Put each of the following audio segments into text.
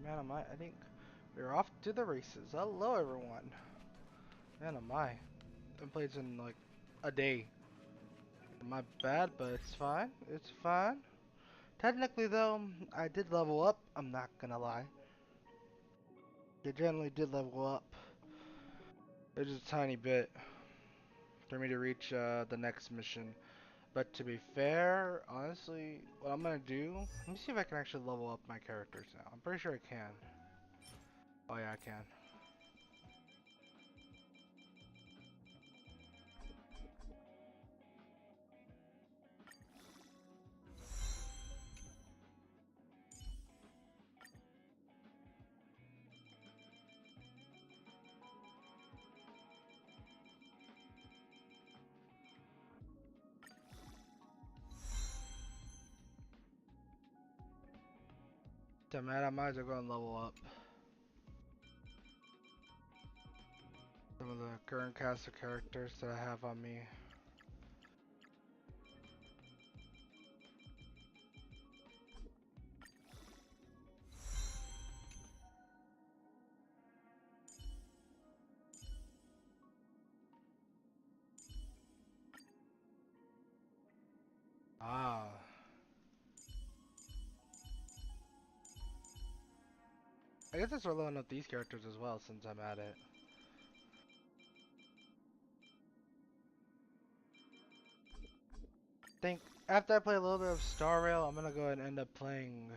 Man, am I think we're off to the races. Hello, everyone. Man, am I? Been played in like a day. My bad, but it's fine. It's fine. Technically, though, I did level up. I'm not gonna lie. I generally did level up. It's just a tiny bit for me to reach the next mission. But to be fair, honestly, what I'm gonna do, let me see if I can actually level up my characters now. I'm pretty sure I can. Oh yeah, I can. Damn it, I might as well go and level up some of the current cast of characters that I have on me. Ah. I guess it's leveling up these characters as well since I'm at it. Think after I play a little bit of Star Rail, I'm gonna go ahead and end up playing,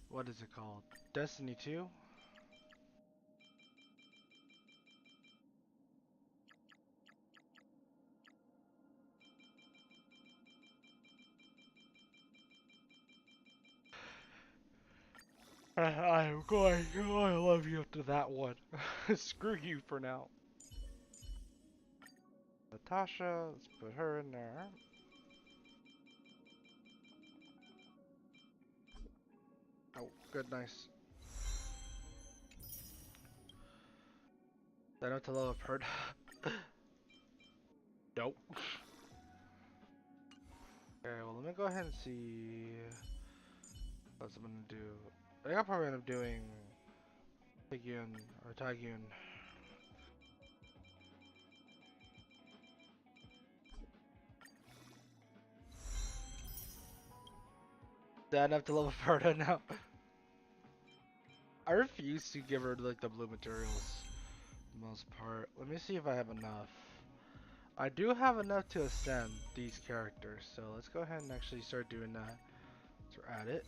what is it called? Destiny 2? I'm going I love you to that one. Screw you for now. Natasha, let's put her in there. Oh, good, nice. I know to level up her. Nope. Okay, well let me go ahead and see what I'm gonna do. I think I'll probably end up doing Tygyun or Tygyun. Did I enough to level Ferda now? I refuse to give her like the blue materials. For the most part. Let me see if I have enough. I do have enough to ascend these characters, so let's go ahead and actually start doing that. So we're at it.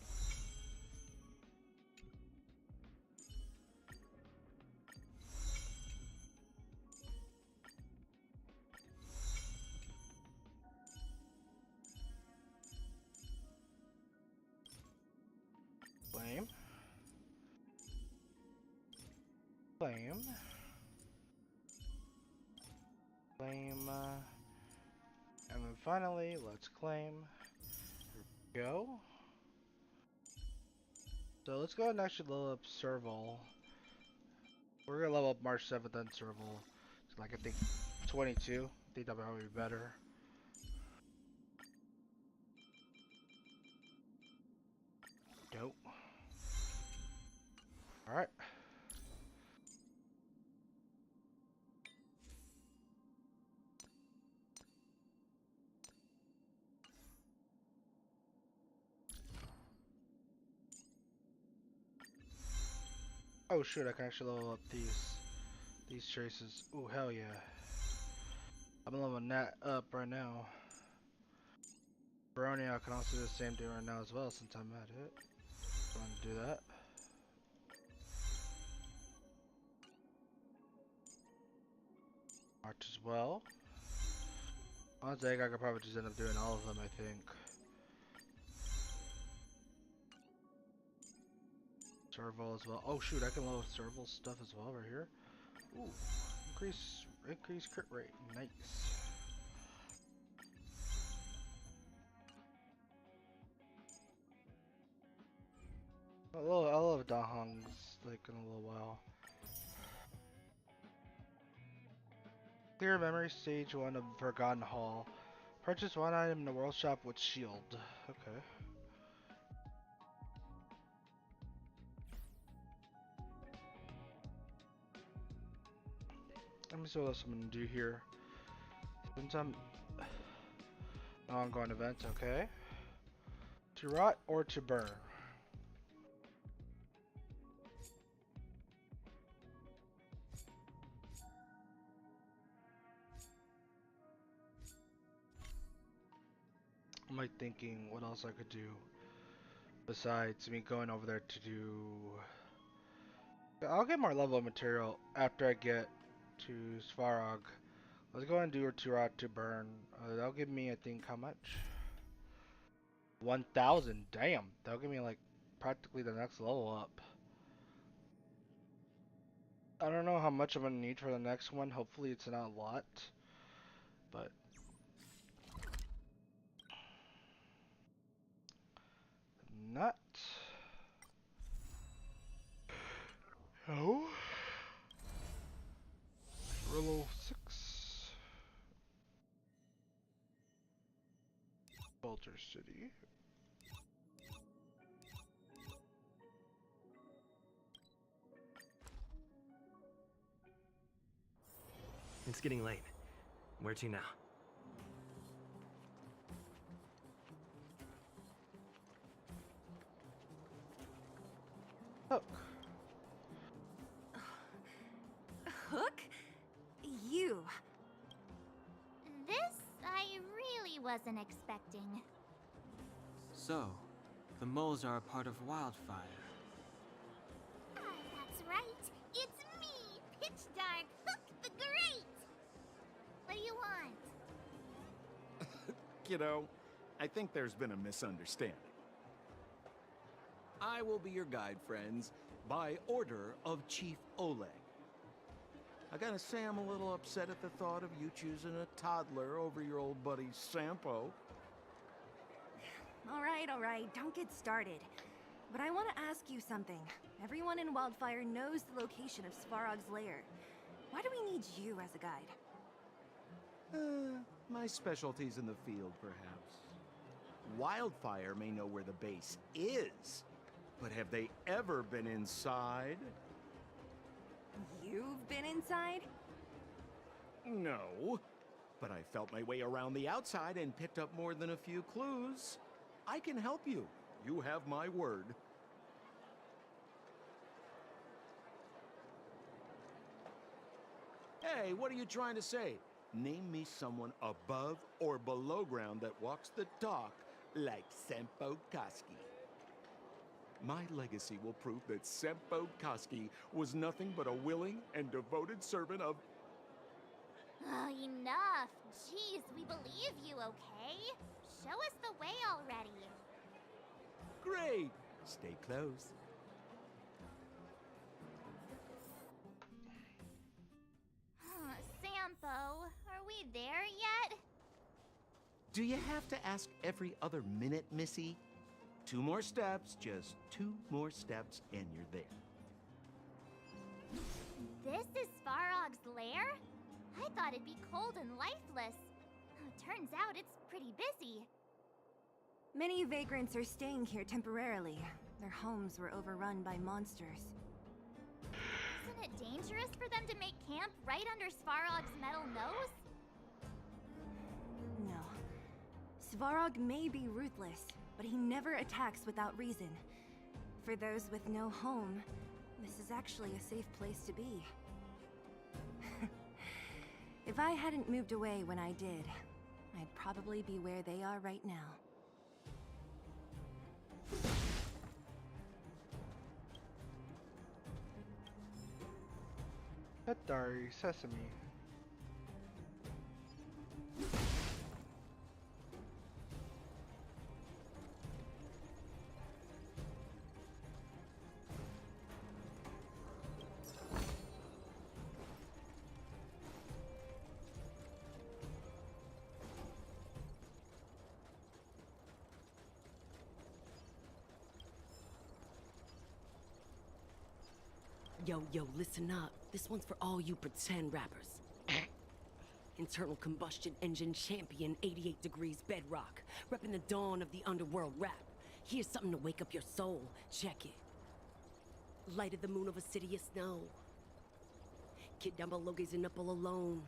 Flame. Flame. Flame. And then finally, let's claim. Here we go. So let's go ahead and actually level up Serval. We're gonna level up March 7th and Serval. So like I think 22. I think that'll probably be better. Dope. Alright. Oh shoot, I can actually level up these traces. Ooh, hell yeah. I'm leveling that up right now. Brony, I can also do the same thing right now as well since I'm at it. So I'm gonna do that. March as well. Honestly, I could probably just end up doing all of them, I think. Serval as well. Oh shoot, I can level Serval stuff as well right here. Ooh, increase crit rate. Nice. I love Dahong's like in a little while. Clear memory stage 1 of Forgotten Hall. Purchase one item in the world shop with shield. Okay. Let me see what else I'm gonna do here. Since I'm ongoing events, okay. To rot or to burn. I'm like thinking what else I could do besides me going over there to do. I'll get more level of material after I get to Svarog. Let's go and do a to rot to burn. That'll give me, I think, how much? 1,000. Damn, that'll give me like practically the next level up. I don't know how much I'm gonna need for the next one. Hopefully, it's not a lot, but not. Oh, Rillo 6, Culture City. It's getting late. Where to now? Look. Hook? You. This I really wasn't expecting. So, the moles are a part of Wildfire. Ah, that's right. It's me, Pitch Dark Hook the Great. What do you want? Kiddo, I think there's been a misunderstanding. I will be your guide, friends, by order of Chief Oleg. I gotta say I'm a little upset at the thought of you choosing a toddler over your old buddy Sampo. All right, don't get started. But I want to ask you something. Everyone in Wildfire knows the location of Svarog's lair. Why do we need you as a guide? My specialty's in the field, perhaps. Wildfire may know where the base is, but have they ever been inside? You've been inside? No, but I felt my way around the outside and picked up more than a few clues. I can help you. You have my word. Hey, what are you trying to say? Name me someone above or below ground that walks the talk like Sempo Koski. My legacy will prove that Sempo Koski was nothing but a willing and devoted servant of... Oh, enough. Jeez, we believe you, okay? Show us the way already. Great! Stay close. Sampo, are we there yet? Do you have to ask every other minute, Missy? 2 more steps, just 2 more steps, and you're there. This is Svarog's lair? I thought it'd be cold and lifeless. Turns out it's pretty busy. Many vagrants are staying here temporarily. Their homes were overrun by monsters. Isn't it dangerous for them to make camp right under Svarog's metal nose? No. Svarog may be ruthless, but he never attacks without reason. For those with no home, this is actually a safe place to be. If I hadn't moved away when I did, I'd probably be where they are right now. Petari Sesame. Yo, listen up. This one's for all you pretend rappers. Internal combustion engine champion, 88 degrees bedrock. Repping the dawn of the underworld rap. Here's something to wake up your soul. Check it. Light of the moon of a city of snow. Kid down below gazing up all alone.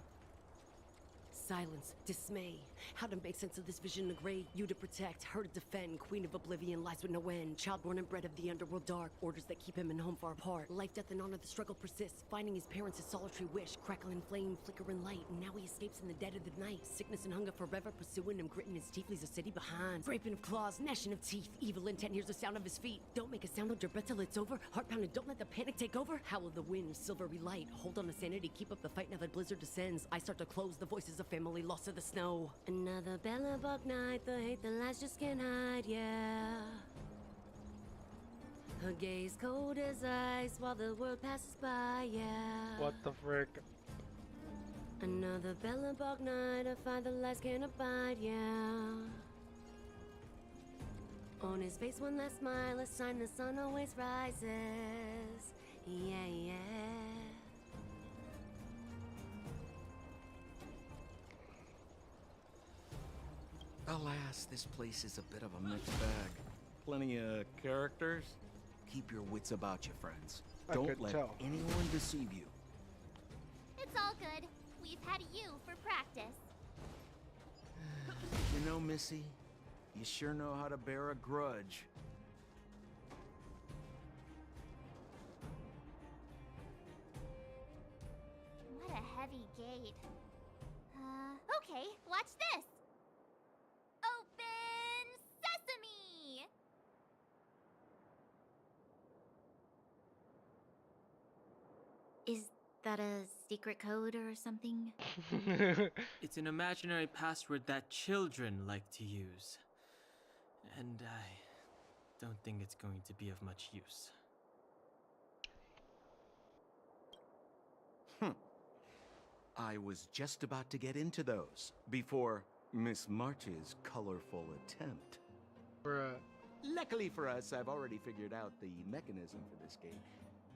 Silence, dismay. How to make sense of this vision of gray? You to protect, her to defend. Queen of oblivion lies with no end. Child born and bred of the underworld dark. Orders that keep him and home far apart. Life, death, and honor, the struggle persists. Finding his parents, his solitary wish. Crackling flame, flickering light. And now he escapes in the dead of the night. Sickness and hunger forever pursuing him. Gritting his teeth, leaves a city behind. Scraping of claws, gnashing of teeth. Evil intent hears the sound of his feet. Don't make a sound, hold your breath till it's over. Heart pounding, don't let the panic take over. Howl of the wind, silvery light. Hold on to sanity, keep up the fight now that blizzard descends. I start to close, the voices of family lost to the snow. Another Bellabog night, the hate, the lies just can't hide, yeah. Her gaze cold as ice while the world passes by, yeah. What the frick? Another Bellabog night, I find the lies can't abide, yeah. On his face one last smile, a sign the sun always rises, yeah, yeah. Alas, this place is a bit of a mixed bag. Plenty of characters. Keep your wits about you, friends. I Don't could let tell. anyone deceive you. It's all good. We've had you for practice. You know, Missy, you sure know how to bear a grudge. What a heavy gate. Okay, watch this. Open sesame! Is that a secret code or something? It's an imaginary password that children like to use. And I don't think it's going to be of much use. I was just about to get into those before Miss March's colorful attempt. Bruh. Luckily for us, I've already figured out the mechanism for this gate.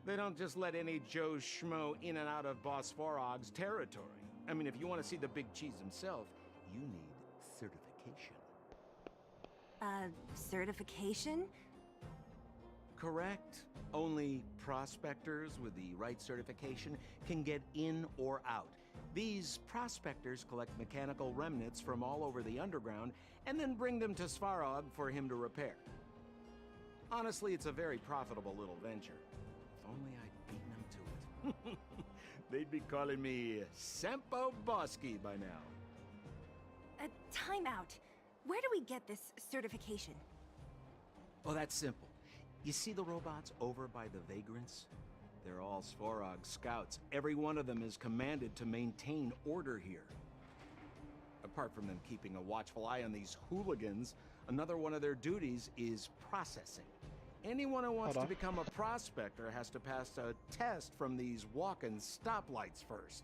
They don't just let any Joe Schmo in and out of Boss Farog's territory. I mean, if you want to see the big cheese himself, you need certification. Certification? Correct. Only prospectors with the right certification can get in or out. These prospectors collect mechanical remnants from all over the underground and then bring them to Svarog for him to repair. Honestly, it's a very profitable little venture. If only I'd beaten them to it. They'd be calling me Sempo Bosky by now. Time out. Where do we get this certification? Oh, that's simple. You see the robots over by the Vagrants? They're all Svarog scouts. Every one of them is commanded to maintain order here. Apart from them keeping a watchful eye on these hooligans, another one of their duties is processing. Anyone who wants to become a prospector has to pass a test from these walk-in stoplights first.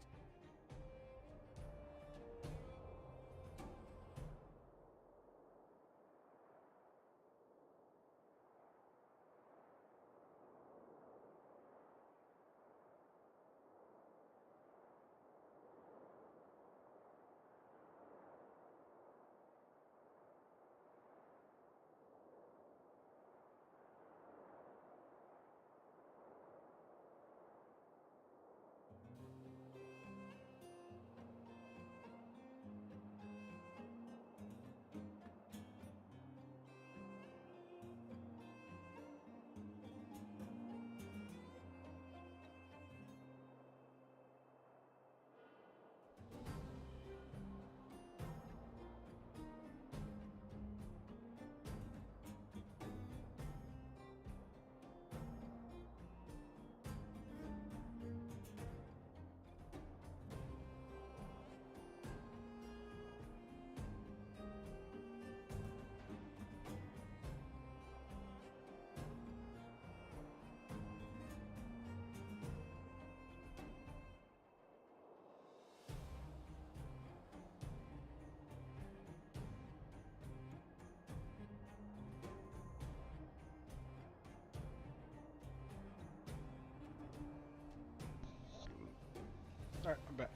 Alright, I'm back.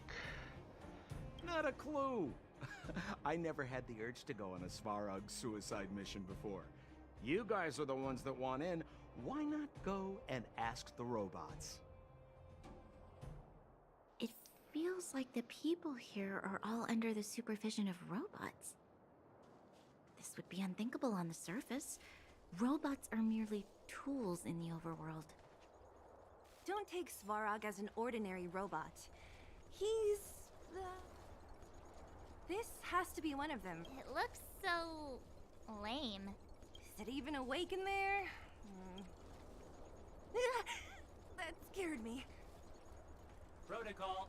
Not a clue. I never had the urge to go on a Svarog suicide mission before. You guys are the ones that want in. Why not go and ask the robots? feels like the people here are all under the supervision of robots. This would be unthinkable on the surface. Robots are merely tools in the overworld. Don't take Svarog as an ordinary robot. He's This has to be one of them. It looks so lame. Is it even awake in there? That scared me. Protocol.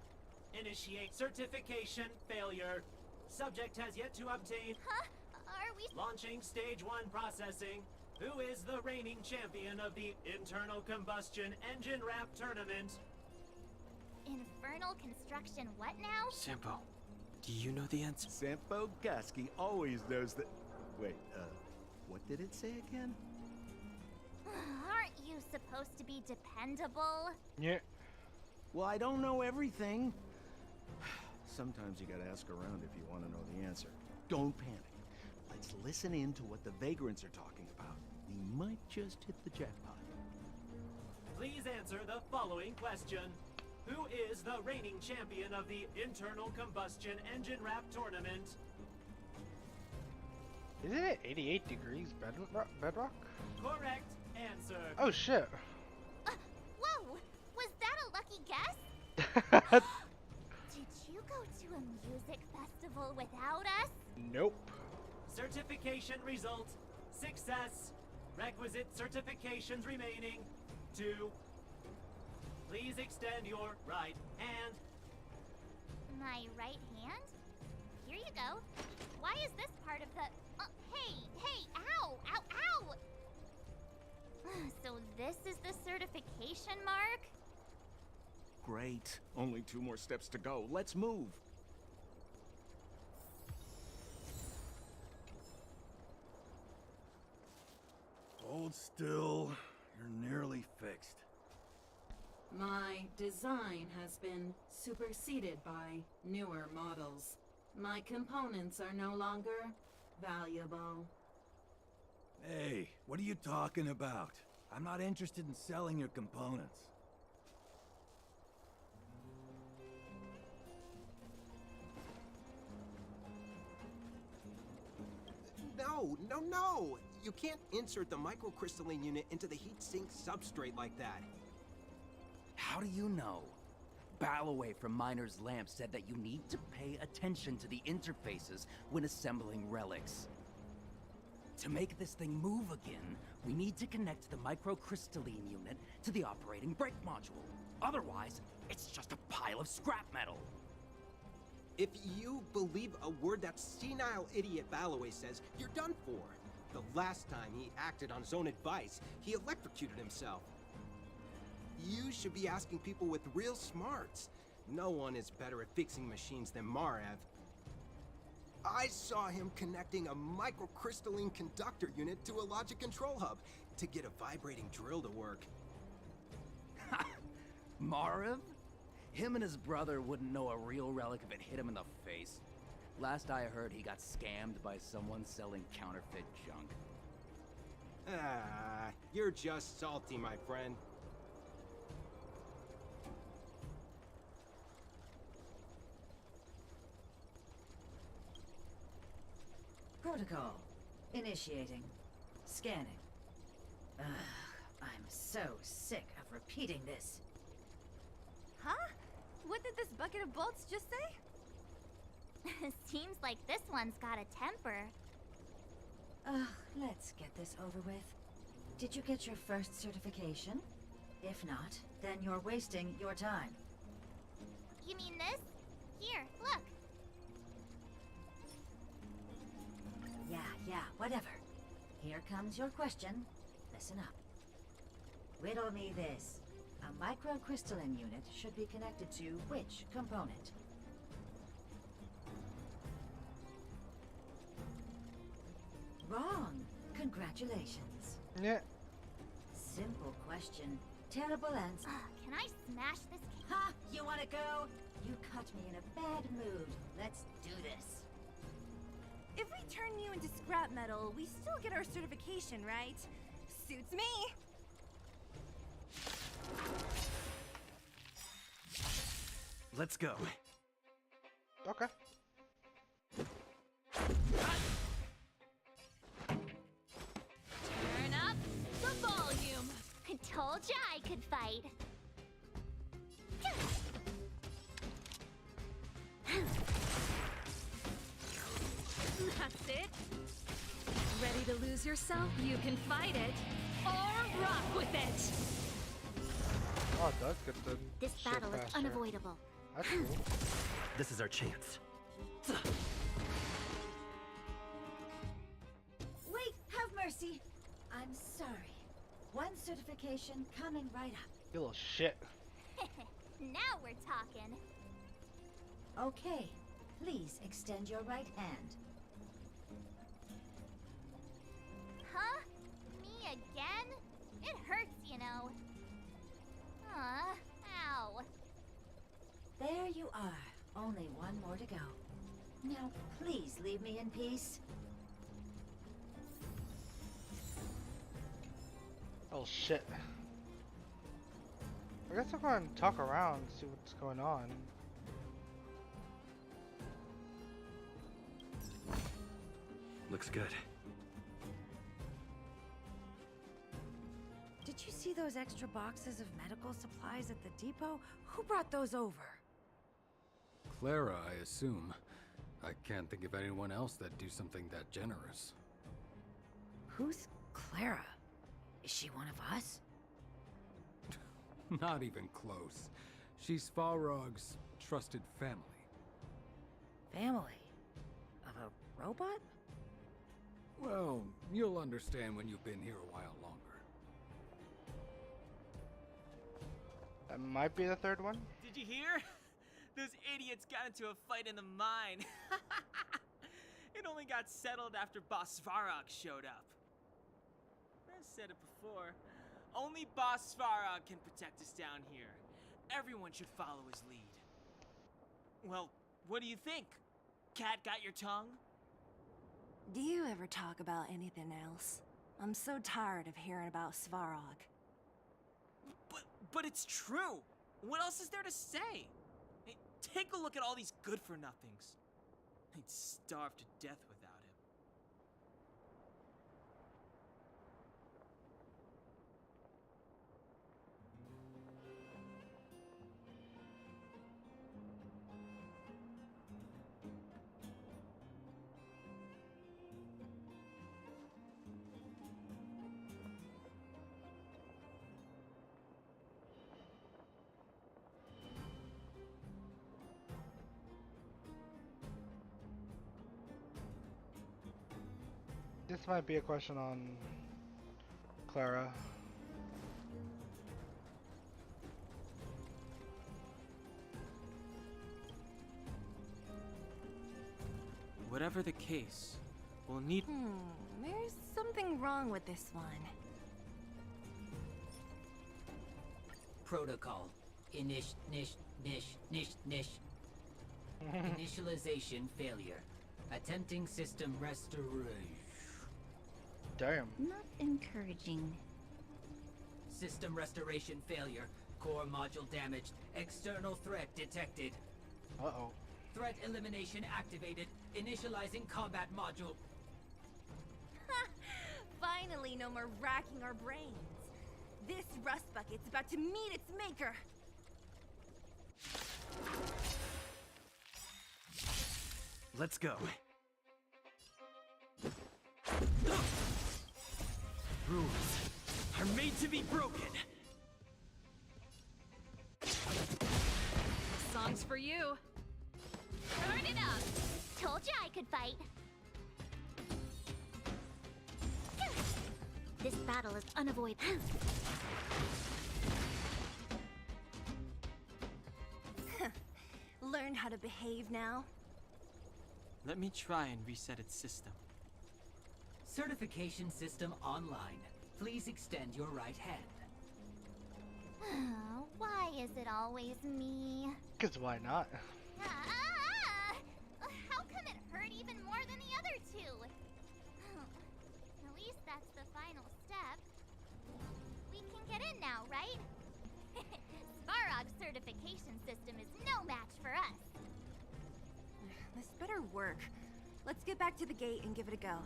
Initiate certification failure. Subject has yet to obtain. Huh? Are we Launching stage 1 processing. Who is the reigning champion of the internal combustion engine wrap tournament? infernal construction what now? Sampo, do you know the answer? Sampo Koski always knows that. Wait, what did it say again? Aren't you supposed to be dependable? Yeah. Well, I don't know everything. Sometimes you gotta ask around if you want to know the answer. Don't panic. Let's listen in to what the vagrants are talking about. We might just hit the jackpot. Please answer the following question. Who is the reigning champion of the internal combustion engine wrap tournament? Isn't it 88 degrees bedrock? Correct answer. Oh shit. Whoa! Was that a lucky guess? Did you go to a music festival without us? Nope. Certification result. Success. Requisite certifications remaining. 2. Please extend your right hand. My right hand? Here you go. Why is this part of the... hey, ow, ow, ow! So this is the certification mark? Great. Only 2 more steps to go. Let's move. Hold still. You're nearly fixed. My design has been superseded by newer models. My components are no longer valuable. Hey, what are you talking about? I'm not interested in selling your components. No! You can't insert the microcrystalline unit into the heat-sink substrate like that. How do you know? Balloway from Miner's Lamp said that you need to pay attention to the interfaces when assembling relics. To make this thing move again, we need to connect the microcrystalline unit to the operating brake module. Otherwise, it's just a pile of scrap metal. If you believe a word that senile idiot Balloway says, you're done for. The last time he acted on his own advice, he electrocuted himself. You should be asking people with real smarts. No one is better at fixing machines than Marev. I saw him connecting a microcrystalline conductor unit to a logic control hub to get a vibrating drill to work. Marv? Him and his brother wouldn't know a real relic if it hit him in the face. Last I heard, he got scammed by someone selling counterfeit junk. Ah, you're just salty, my friend. Protocol. Initiating. Scanning. Ugh, I'm so sick of repeating this. Huh? What did this bucket of bolts just say? Seems like this one's got a temper. Ugh, let's get this over with. Did you get your first certification? If not, then you're wasting your time. You mean this? Here, look. Yeah, whatever. Here comes your question. Listen up. Riddle me this. A microcrystalline unit should be connected to which component? Wrong. Congratulations. Yeah. Simple question. Terrible answer. Can I smash this? Ha! You wanna go? You caught me in a bad mood. Let's do this. If we turn you into scrap metal, we still get our certification, right? Suits me. Let's go. Okay. Turn up the volume. I told ya I could fight. That's it. Ready to lose yourself? You can fight it, or rock with it. Oh, it does get the This shit battle is faster. unavoidable. That's cool. This is our chance. Wait, have mercy. I'm sorry. One certification coming right up. You little shit. Now we're talking. Okay, please extend your right hand. Huh? Me again? It hurts, you know. Ow. There you are. Only one more to go. Now, please leave me in peace. Oh shit. I guess I'll go ahead and talk around and see what's going on. Looks good. Did you see those extra boxes of medical supplies at the depot? Who brought those over? Clara, I assume. I can't think of anyone else that'd do something that generous. Who's Clara? Is she one of us? Not even close. She's Falrog's trusted family. Family? Of a robot? Well, you'll understand when you've been here a while longer. That might be the third one. Did you hear? Those idiots got into a fight in the mine. It only got settled after Boss Svarog showed up. I've said it before. Only Boss Svarog can protect us down here. Everyone should follow his lead. Well, what do you think? Cat got your tongue? Do you ever talk about anything else? I'm so tired of hearing about Svarog. But it's true. What else is there to say? Hey, take a look at all these good-for-nothings. They'd starve to death without him. This might be a question on Clara. Whatever the case, we'll need... There's something wrong with this one. Protocol. Initialization failure. Attempting system restoration. Damn. Not encouraging. System restoration failure. Core module damaged. External threat detected. Uh-oh. Threat elimination activated. Initializing combat module. Finally, no more racking our brains. This rust bucket's about to meet its maker. Let's go. Rules are made to be broken. Song's for you. Turn it up. Told you I could fight. This battle is unavoidable. Learn how to behave now. Let me try and reset its system. Certification system online. Please extend your right hand. Why is it always me? 'Cause why not? How come it hurt even more than the other two? At least that's the final step. We can get in now, right? Svarog's certification system is no match for us. This better work. Let's get back to the gate and give it a go.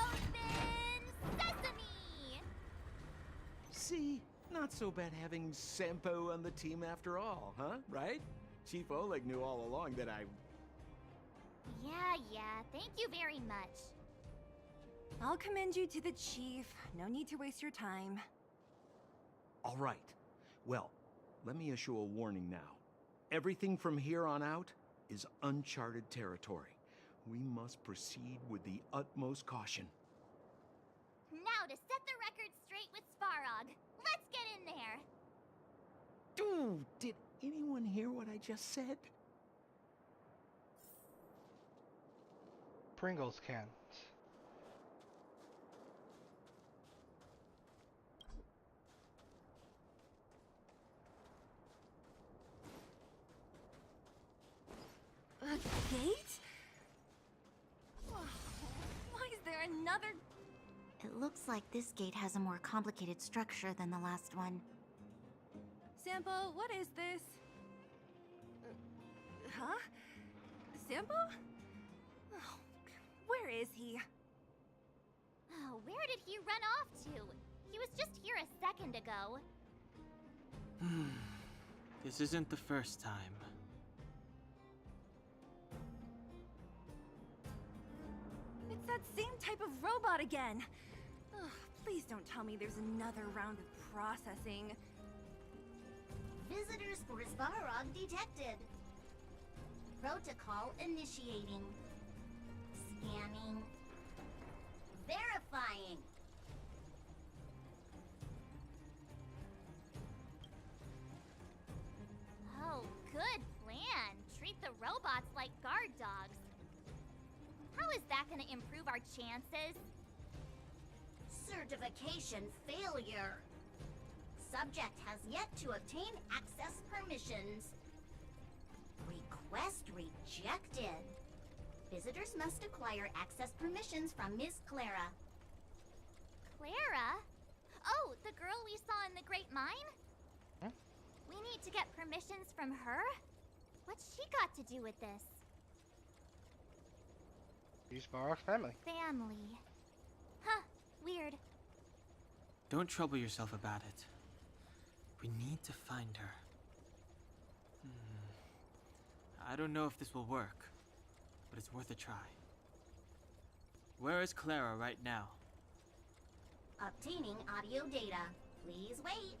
Open sesame! See? Not so bad having Sampo on the team after all, huh? Right? Chief Oleg knew all along that I... Yeah, thank you very much. I'll commend you to the chief. No need to waste your time. All right. Well, let me issue a warning now. Everything from here on out is uncharted territory. We must proceed with the utmost caution. Now to set the record straight with Svarog. Let's get in there. Dude, did anyone hear what I just said? Pringles cans. A gate? Why is there another? It looks like this gate has a more complicated structure than the last one. Sampo, what is this? Huh? Sampo? Oh, where is he? Oh, where did he run off to? He was just here a second ago. This isn't the first time. It's that same type of robot again. Ugh, please don't tell me there's another round of processing. Visitors for Svarog detected. Protocol initiating. Scanning. Verifying. Oh, good plan. Treat the robots like guard dogs. How is that gonna improve our chances? Certification failure. Subject has yet to obtain access permissions. Request rejected. Visitors must acquire access permissions from Miss Clara. Clara? Oh, the girl we saw in the Great Mine? Huh? We need to get permissions from her? What's she got to do with this? She's Varrock's family. Family. Huh, weird. Don't trouble yourself about it. We need to find her. I don't know if this will work, but it's worth a try. Where is Clara right now? Obtaining audio data. Please wait.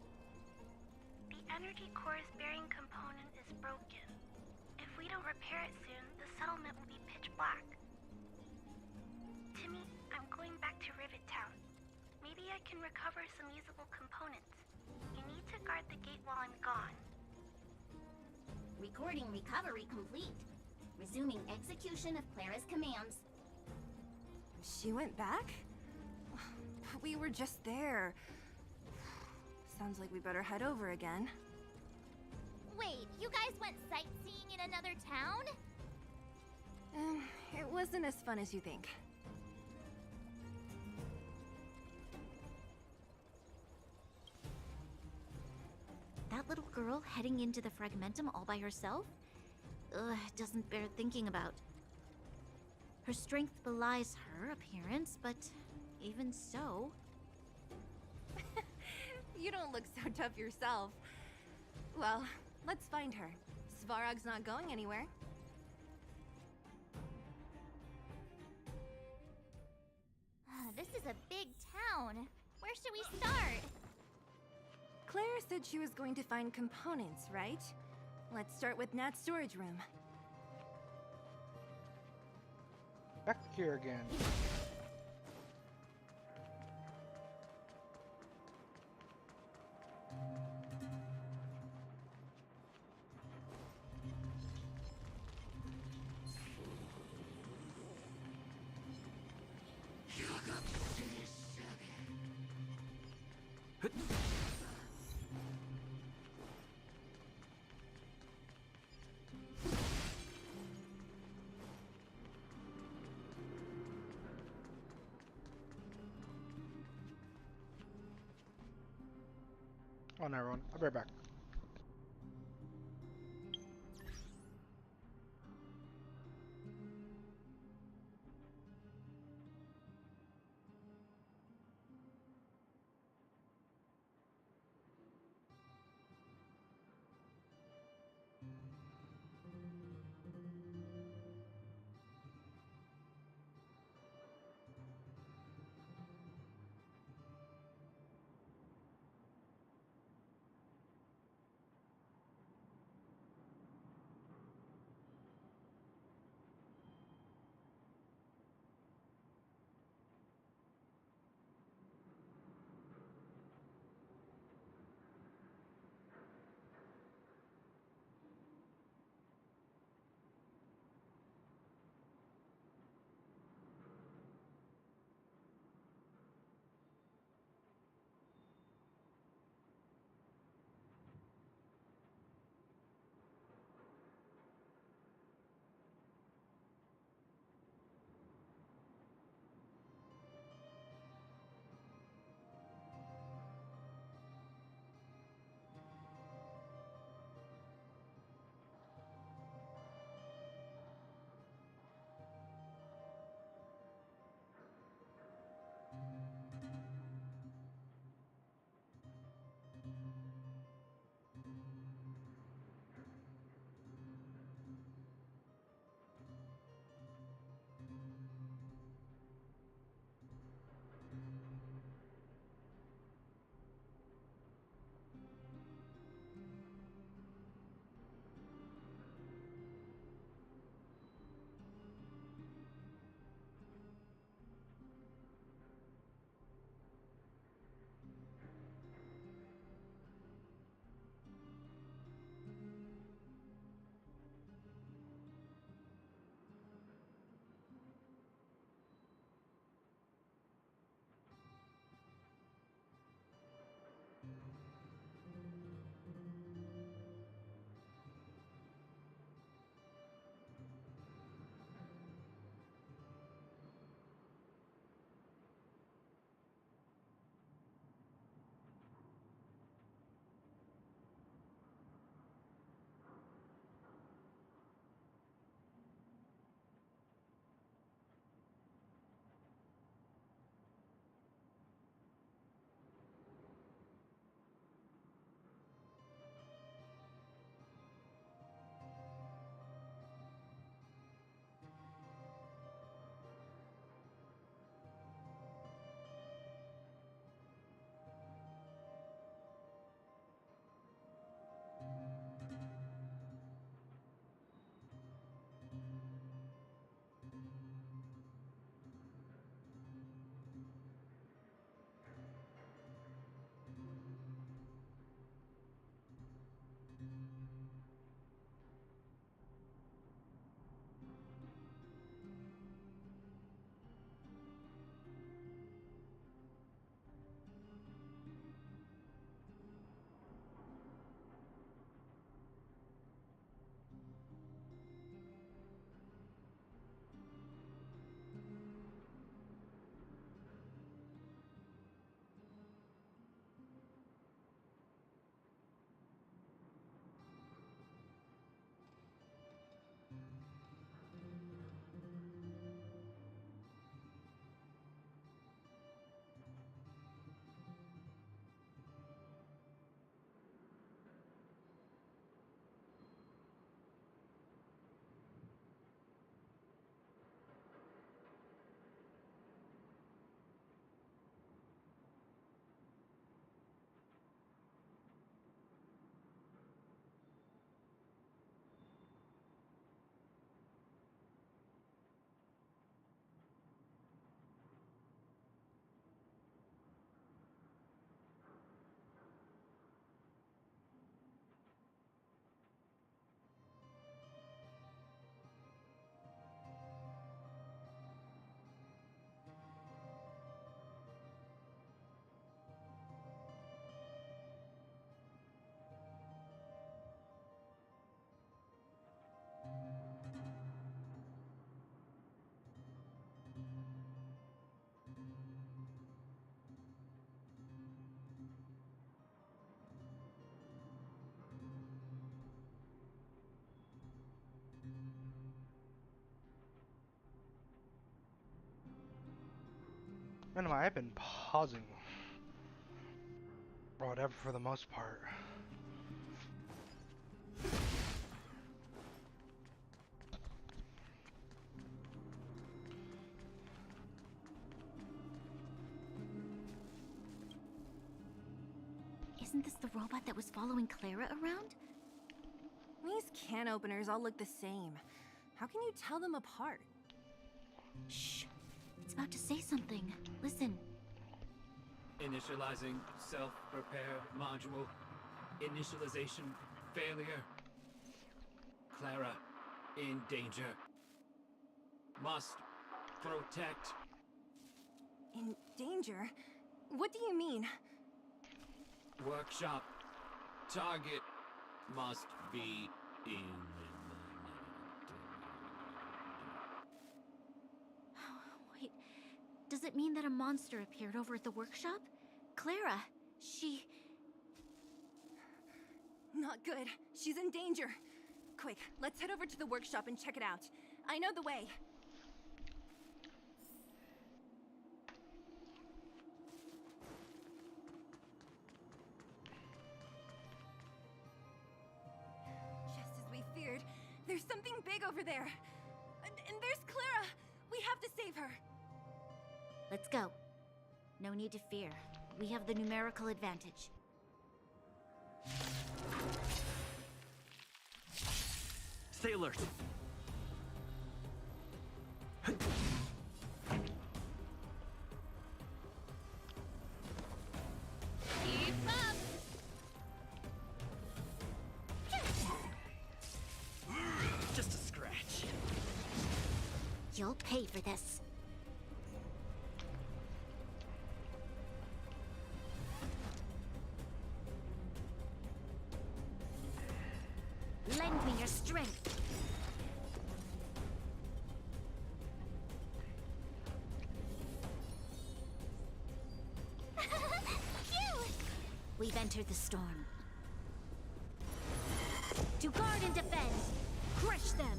The energy core's bearing component is broken. If we don't repair it soon, the settlement will be pitch black. Timmy, I'm going back to Rivet Town. Maybe I can recover some usable components. You need to guard the gate while I'm gone. Recording recovery complete. Resuming execution of Clara's commands. She went back? We were just there. Sounds like we better head over again. Wait, you guys went sightseeing in another town? It wasn't as fun as you think. That little girl heading into the Fragmentum all by herself? Ugh, doesn't bear thinking about. Her strength belies her appearance, but even so... You don't look so tough yourself. Well, let's find her. Svarog's not going anywhere. This is a big town. Where should we start? Claire said she was going to find components, right? Let's start with Nat's storage room. Back here again. On everyone. I'll be right back. Anyway, I've been pausing. Or whatever for the most part. Isn't this the robot that was following Clara around? These can openers all look the same. How can you tell them apart? Shh. It's about to say something. Listen. Initializing self-repair module. Initialization failure. Clara in danger. Must protect. In danger? What do you mean? Workshop. Target must be in. Wait, does it mean that a monster appeared over at the workshop? Clara, she... Not good. She's in danger. Quick, let's head over to the workshop and check it out. I know the way. Just as we feared, there's something big over there. And there's Clara. We have to save her. Let's go. No need to fear. We have the numerical advantage. Stay alert. Keep up! Just a scratch. You'll pay for this. Lend me your strength. Phew! We've entered the storm. To guard and defend. Crush them.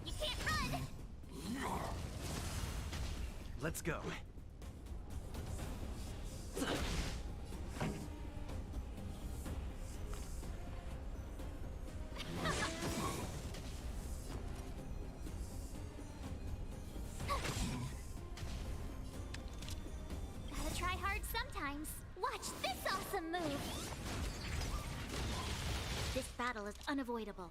You can't run! Let's go. Gotta try hard sometimes. Watch this awesome move! This battle is unavoidable.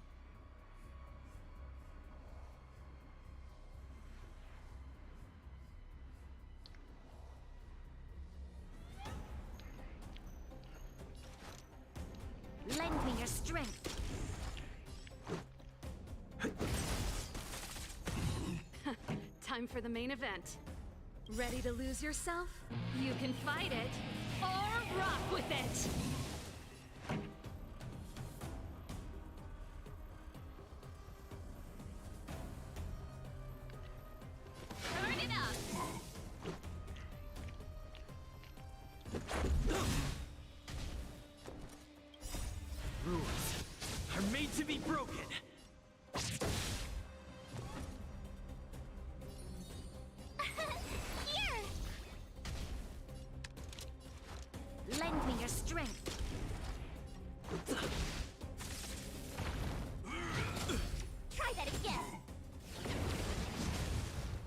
Lend me your strength. Time for the main event. Ready to lose yourself? You can fight it, or rock with it! Turn it up! Rules are made to be broken. Here! Lend me your strength. Try that again.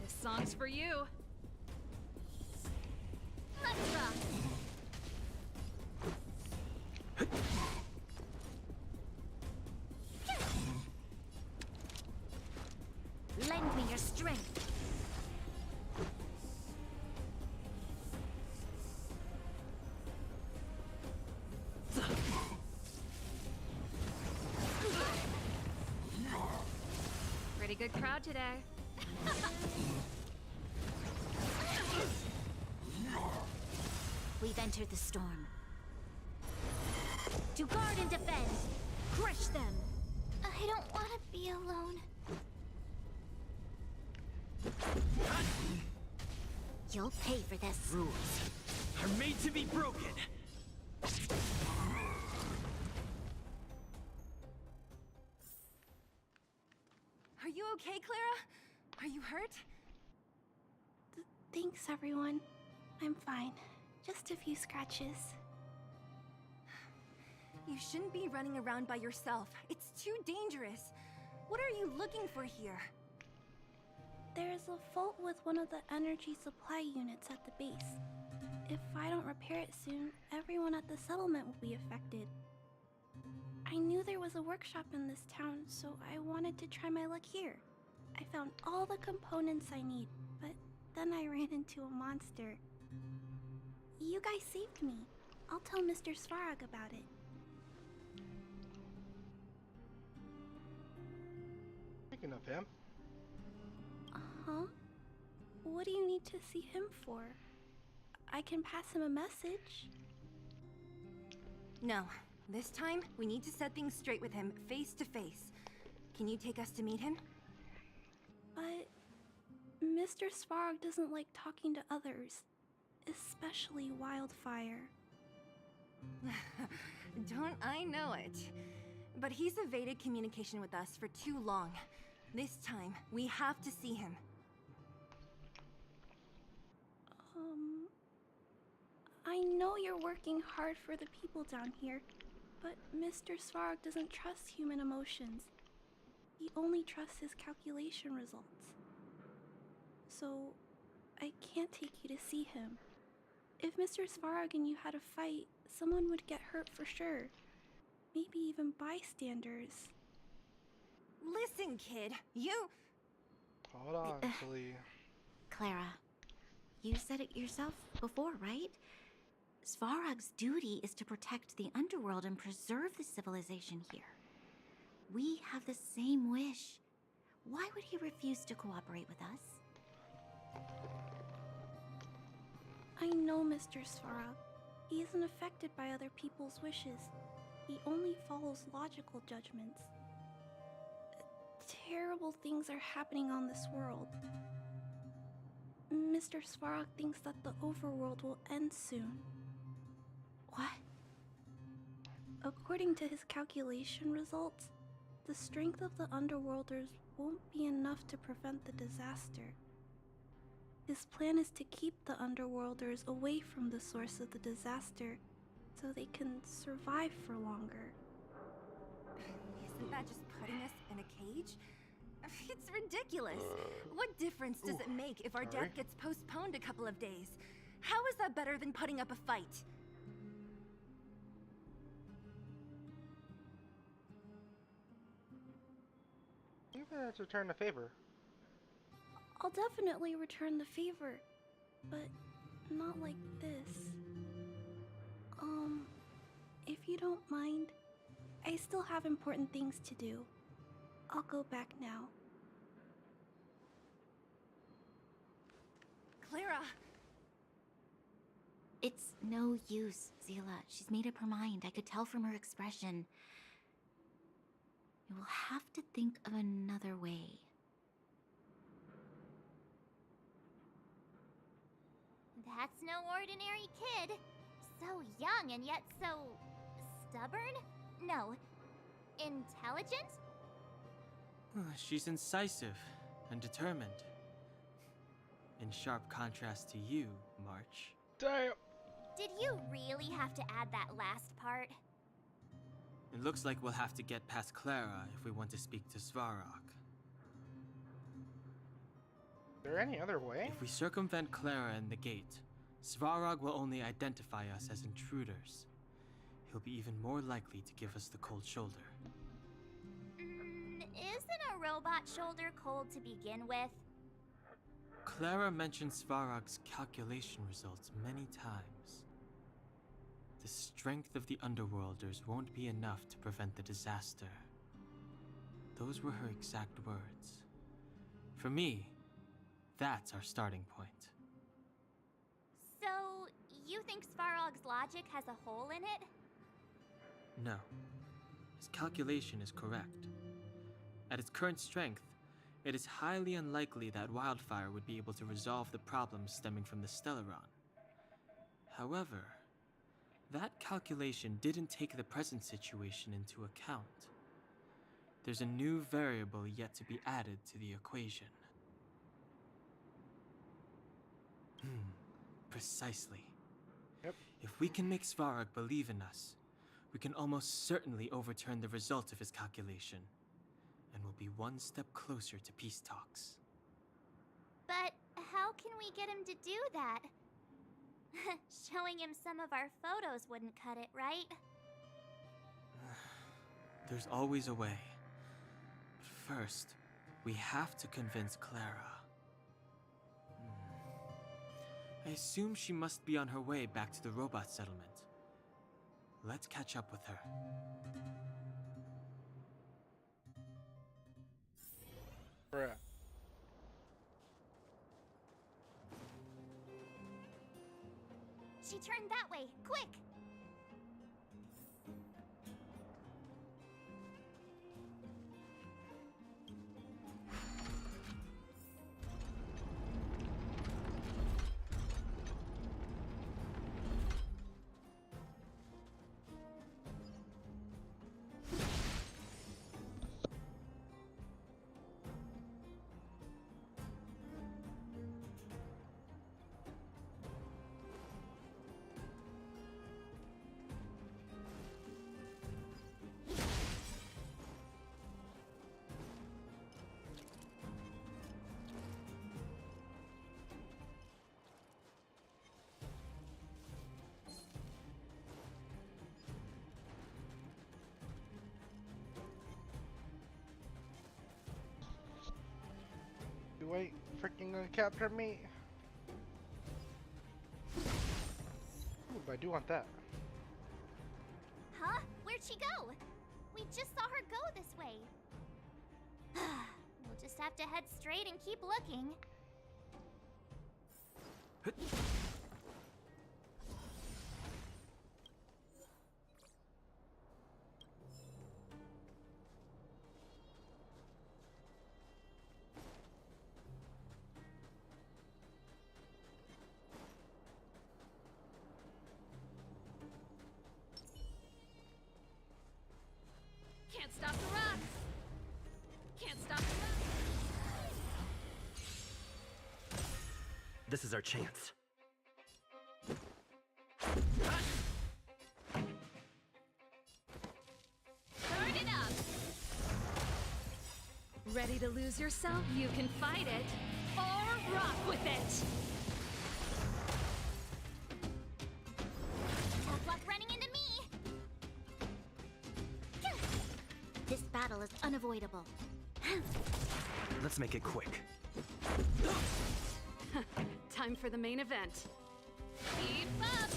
This song's for you. Let's rock. Lend me your strength. Pretty good crowd today. We've entered the storm. To guard and defend. Crush them. I don't want to be alone. You'll pay for this. Rules are made to be broken. Are you okay, Clara? Are you hurt? Thanks, everyone. I'm fine. Just a few scratches. You shouldn't be running around by yourself. It's too dangerous. What are you looking for here? There's a fault with one of the energy supply units at the base. If I don't repair it soon, everyone at the settlement will be affected. I knew there was a workshop in this town, so I wanted to try my luck here. I found all the components I need, but then I ran into a monster. You guys saved me. I'll tell Mr. Svarog about it. Speaking of him. Huh? What do you need to see him for? I can pass him a message. No. This time, we need to set things straight with him, face to face. Can you take us to meet him? But Mr. Svarog doesn't like talking to others, especially Wildfire. Don't I know it? But he's evaded communication with us for too long. This time, we have to see him. I know you're working hard for the people down here, but Mr. Svarog doesn't trust human emotions. He only trusts his calculation results. So, I can't take you to see him. If Mr. Svarog and you had a fight, someone would get hurt for sure. Maybe even bystanders. Listen, kid, you... Hold on, Celie. Clara, you said it yourself before, right? Svarog's duty is to protect the underworld and preserve the civilization here. We have the same wish. Why would he refuse to cooperate with us? I know Mr. Svarog. He isn't affected by other people's wishes. He only follows logical judgments. Terrible things are happening on this world. Mr. Svarog thinks that the overworld will end soon. What? According to his calculation results, the strength of the Underworlders won't be enough to prevent the disaster. His plan is to keep the Underworlders away from the source of the disaster so they can survive for longer. Isn't that just putting us in a cage? It's ridiculous. What difference does it make if our death gets postponed a couple of days? How is that better than putting up a fight? You're gonna have to return the favor. I'll definitely return the favor, but not like this. If you don't mind, I still have important things to do. I'll go back now. Clara! It's no use, Zila. She's made up her mind. I could tell from her expression. You will have to think of another way. That's no ordinary kid. So young and yet so... stubborn? No. Intelligent? She's incisive and determined. In sharp contrast to you, March. Damn! Did you really have to add that last part? It looks like we'll have to get past Clara if we want to speak to Svarog. Is there any other way? If we circumvent Clara and the gate, Svarog will only identify us as intruders. He'll be even more likely to give us the cold shoulder. Isn't a robot shoulder cold to begin with? Clara mentioned Svarog's calculation results many times. The strength of the Underworlders won't be enough to prevent the disaster. Those were her exact words. For me, that's our starting point. So, you think Svarog's logic has a hole in it? No. His calculation is correct. At its current strength, it is highly unlikely that Wildfire would be able to resolve the problems stemming from the Stellaron. However, that calculation didn't take the present situation into account. There's a new variable yet to be added to the equation. Precisely. Yep. If we can make Svarog believe in us, we can almost certainly overturn the result of his calculation, and we'll be one step closer to peace talks. But how can we get him to do that? Showing him some of our photos wouldn't cut it, right? There's always a way. But first, we have to convince Clara. I assume she must be on her way back to the robot settlement. Let's catch up with her. Bruh. She turned that way, quick! You ain't freaking gonna capture me. Ooh, but I do want that. Huh? Where'd she go? We just saw her go this way. We'll just have to head straight and keep looking. Can't stop the rocks! Can't stop the rocks! This is our chance. Burn it up! Ready to lose yourself? You can fight it, or rock with it! Tough luck running into me! This battle is unavoidable. Let's make it quick. Time for the main event. Keep up!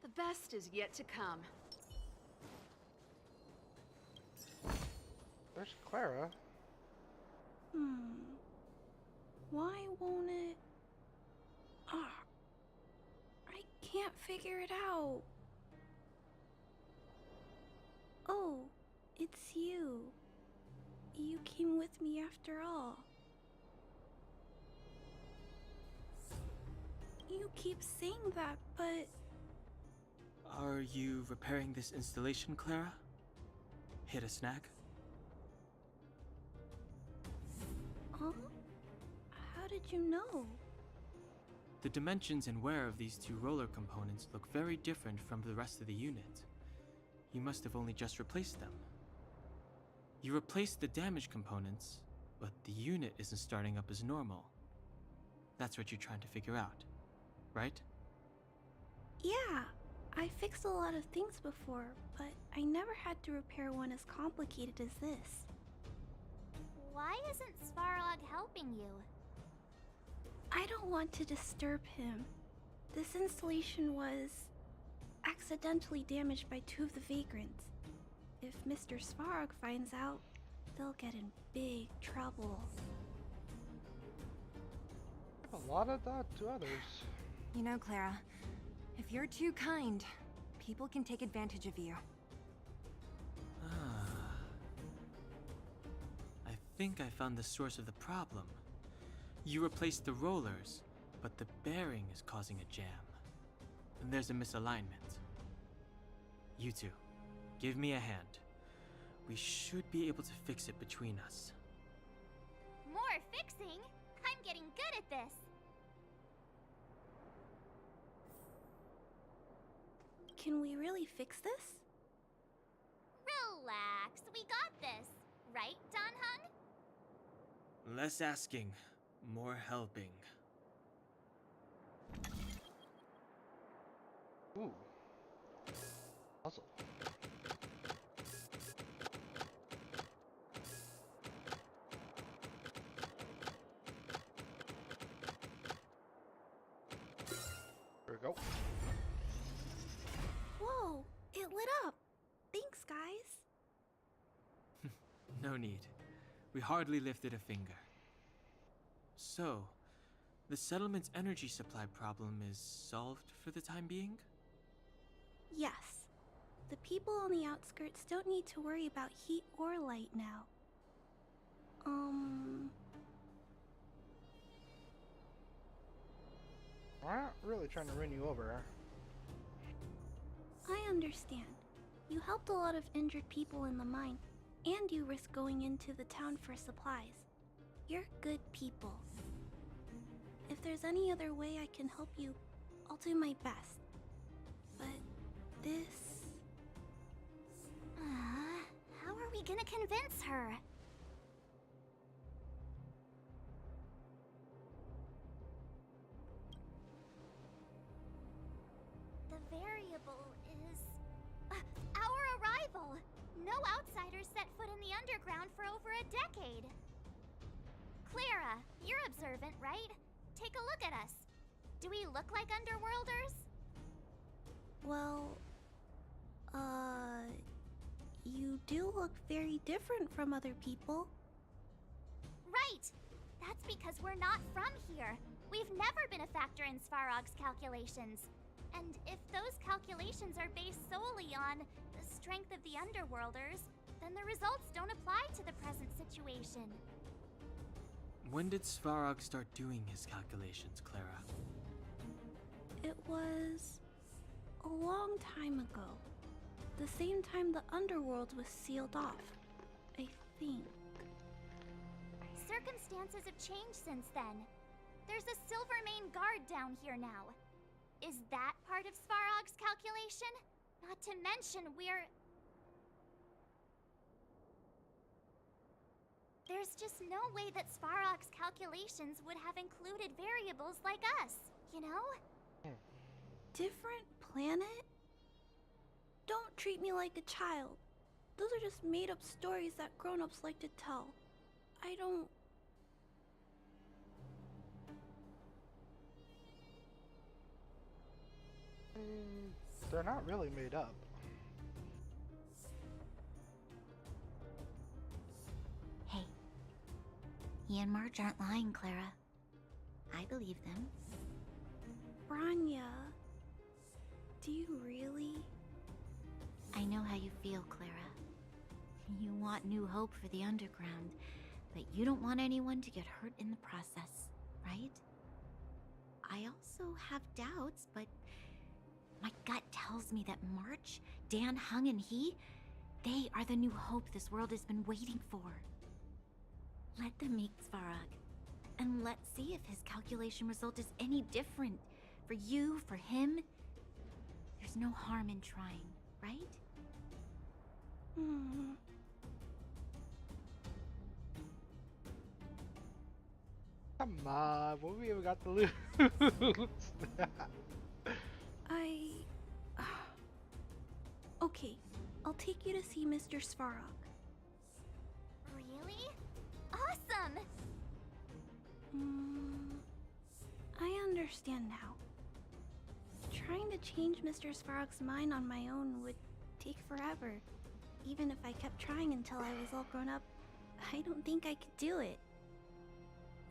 The best is yet to come. There's Clara. Why won't it? Ah, I can't figure it out. Oh, it's you. You came with me after all. You keep saying that, but Are you repairing this installation, Clara? Hit a snag? huh? How did you know? The dimensions and wear of these two roller components look very different from the rest of the unit. You must have only just replaced them. You replaced the damaged components, but the unit isn't starting up as normal. That's what you're trying to figure out, right? Yeah, I fixed a lot of things before, but I never had to repair one as complicated as this. Why isn't Svarog helping you? I don't want to disturb him. This installation was accidentally damaged by two of the vagrants. If Mr. Svarog finds out, they'll get in big trouble. A lot of that to others. You know, Clara, if you're too kind, people can take advantage of you. I think I found the source of the problem. You replaced the rollers, but the bearing is causing a jam. there's a misalignment. You two, give me a hand. We should be able to fix it between us. More fixing? I'm getting good at this. Can we really fix this? Relax, we got this. Right, Don Hung? Less asking, more helping. Ooh. Puzzle. There we go. Whoa, it lit up. Thanks, guys. No need. We hardly lifted a finger. So, the settlement's energy supply problem is solved for the time being? Yes. The people on the outskirts don't need to worry about heat or light now. We're not really trying to run you over. I understand. You helped a lot of injured people in the mine, and you risked going into the town for supplies. You're good people. If there's any other way I can help you, I'll do my best. But this... How are we gonna convince her? The variable is... our arrival! No outsiders set foot in the underground for over a decade. Clara, you're observant, right? Take a look at us. Do we look like underworlders? Well... You do look very different from other people. Right! That's because we're not from here. We've never been a factor in Svarog's calculations. And if those calculations are based solely on the strength of the Underworlders, then the results don't apply to the present situation. When did Svarog start doing his calculations, Clara? It was... a long time ago. The same time the Underworld was sealed off, I think. Circumstances have changed since then. There's a Silvermane guard down here now. Is that part of Svarog's calculation? Not to mention there's just no way that Svarog's calculations would have included variables like us, you know? Different planet? Don't treat me like a child. Those are just made-up stories that grown-ups like to tell. I don't... They're not really made up. Hey, he and Marge aren't lying, Clara. I believe them. Branya, do you really? I know how you feel, Clara. You want new hope for the underground, but you don't want anyone to get hurt in the process, right? I also have doubts, but my gut tells me that March, Dan Hung, and they are the new hope this world has been waiting for. Let them meet Svarog, and let's see if his calculation result is any different. For you, for him, there's no harm in trying, right? Come on, what we even got to lose? Okay, I'll take you to see Mr. Svarog. Really? Awesome! I understand now. Trying to change Mr. Svarog's mind on my own would take forever. Even if I kept trying until I was all grown up, I don't think I could do it.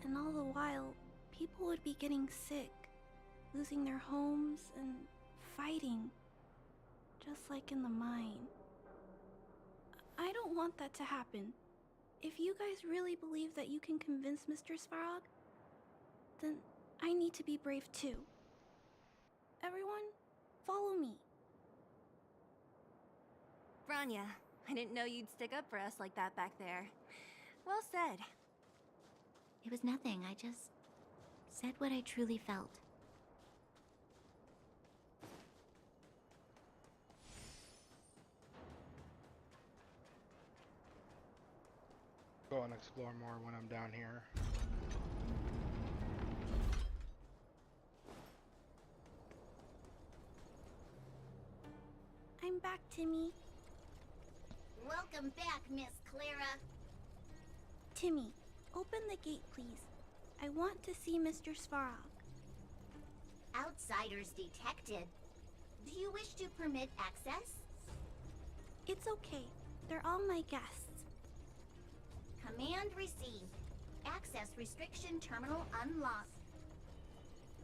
And all the while, people would be getting sick, losing their homes, and fighting. Just like in the mine. I don't want that to happen. If you guys really believe that you can convince Mr. Svarog, then I need to be brave too. Everyone, Follow me. Branya, I didn't know you'd stick up for us like that back there. Well said. It was nothing. I just said what I truly felt. Go and explore more when I'm down here. I'm back, Timmy. Welcome back, Miss Clara. Timmy, open the gate, please. I want to see Mr. Svarog. Outsiders detected. Do you wish to permit access? It's okay. They're all my guests. Command received. Access restriction terminal unlocked.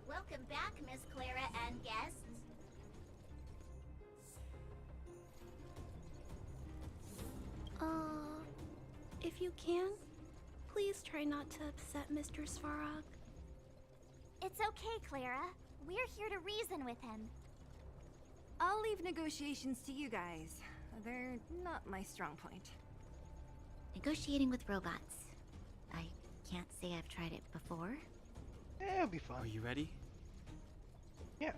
Welcome back, Miss Clara and guests. If you can, please try not to upset Mr. Svarog. It's okay, Clara. We're here to reason with him. I'll leave negotiations to you guys. They're not my strong point. Negotiating with robots. I can't say I've tried it before. It'll be fun. Are you ready? Yeah.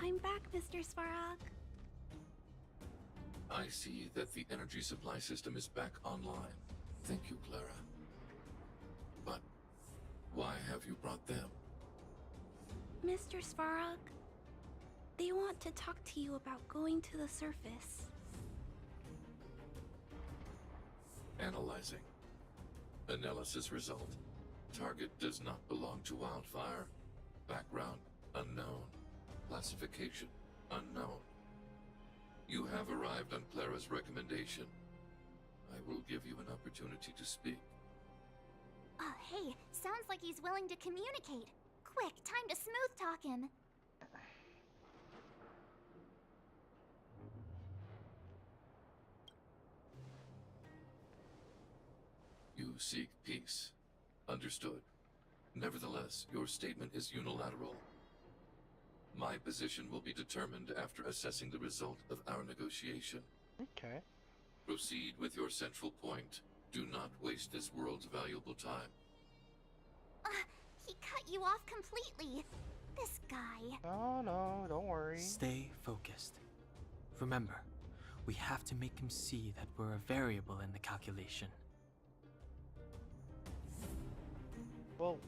I'm back, Mr. Svarog. I see that the energy supply system is back online. Thank you, Clara. But why have you brought them? Mr. Svarog, they want to talk to you about going to the surface. Analyzing. Analysis result. Target does not belong to Wildfire. Background unknown. Classification unknown. You have arrived on Clara's recommendation. I will give you an opportunity to speak. Oh, hey, sounds like he's willing to communicate. Quick, time to smooth talk him. You seek peace. Understood. Nevertheless, your statement is unilateral. My position will be determined after assessing the result of our negotiation. Okay. Proceed with your central point. Do not waste this world's valuable time. He cut you off completely. This guy. Oh no, don't worry. Stay focused. Remember, we have to make him see that we're a variable in the calculation. Well,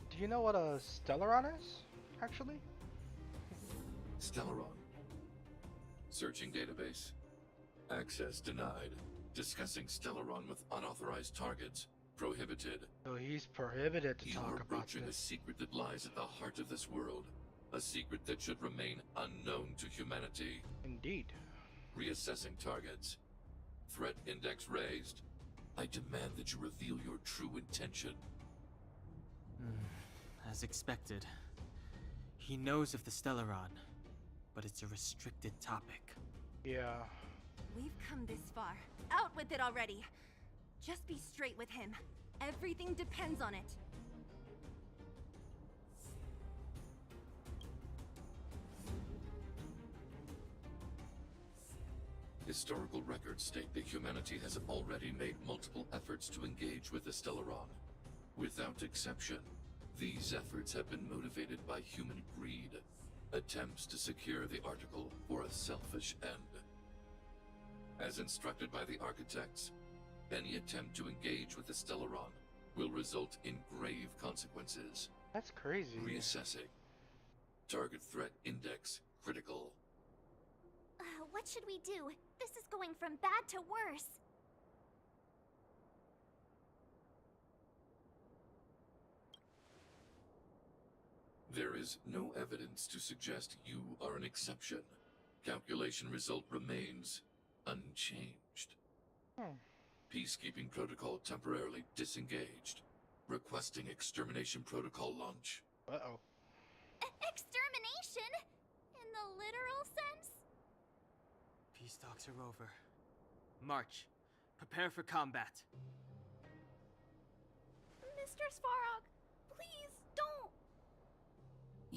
do you know what a Stellaron is, actually? Stellaron. Searching database. Access denied. Discussing Stellaron with unauthorized targets. Prohibited. So he's prohibited to You talk are about broaching a this. secret that lies at the heart of this world. A secret that should remain unknown to humanity. Indeed. Reassessing targets. Threat index raised. I demand that you reveal your true intention. As expected. He knows of the Stellaron, but it's a restricted topic. Yeah. We've come this far. Out with it already. Just be straight with him. Everything depends on it. Historical records state that humanity has already made multiple efforts to engage with the Stellaron. Without exception, these efforts have been motivated by human greed, attempts to secure the article for a selfish end. As instructed by the architects, any attempt to engage with the Stellaron will result in grave consequences. That's crazy. Reassessing. Target threat index critical. What should we do? This is going from bad to worse. There is no evidence to suggest you are an exception. Calculation result remains unchanged. Peacekeeping protocol temporarily disengaged. Requesting extermination protocol launch. Uh-oh. Extermination? In the literal sense? Peace talks are over. March. Prepare for combat. Mr. Svarog, please don't.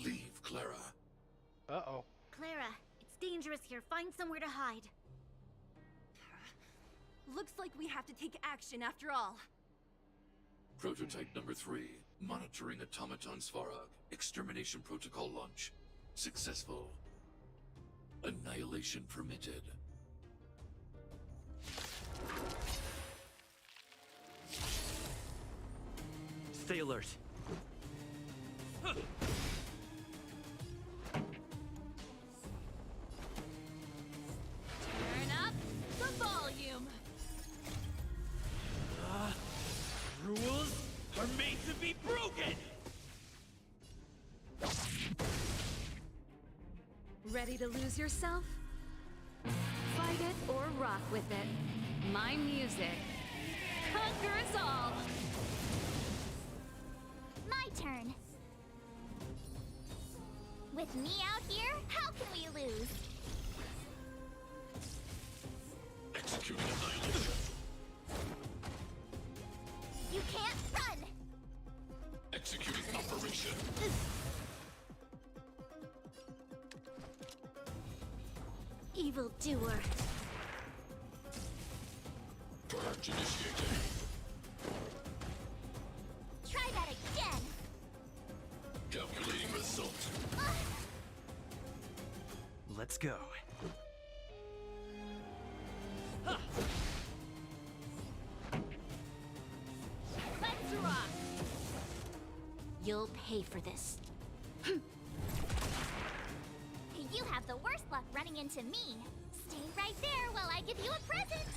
Leave, Clara. Uh-oh. Clara, it's dangerous here. Find somewhere to hide. Looks like we have to take action after all. Prototype number 3. Monitoring Automaton Svarog. Extermination protocol launch. Successful. Annihilation permitted. Stay alert. Turn up the volume. Rules are made to be broken! Ready to lose yourself? Fight it or rock with it. My music conquers all. My turn. With me out here, how can we lose? Executing annihilation. You can't run! Executing operation. Evildoer. Purge initiated. Try that again! Calculating result. Let's go. Let's rock. You'll pay for this. You have the worst luck running into me. Stay right there while I give you a present.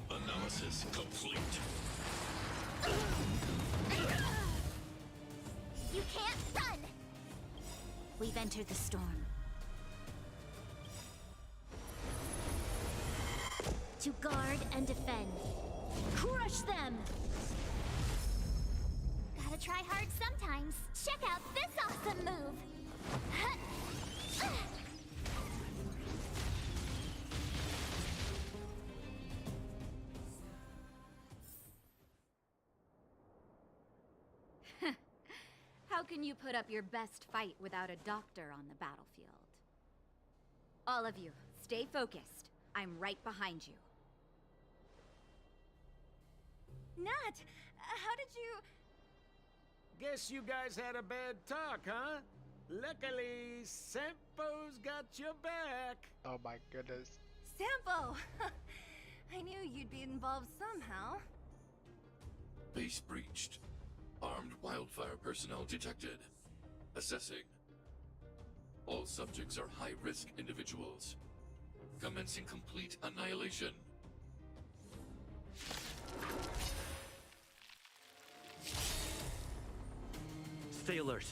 Analysis complete. You can't run! We've entered the storm. To guard and defend. Crush them! Gotta try hard sometimes. Check out this awesome move! How can you put up your best fight without a doctor on the battlefield? All of you, stay focused. I'm right behind you. Nat, how did you... Guess you guys had a bad talk, huh? Luckily, Sempo's got your back. Oh my goodness. Sampo! I knew you'd be involved somehow. Base breached. Armed wildfire personnel detected. Assessing. All subjects are high-risk individuals. Commencing complete annihilation. Stay alert.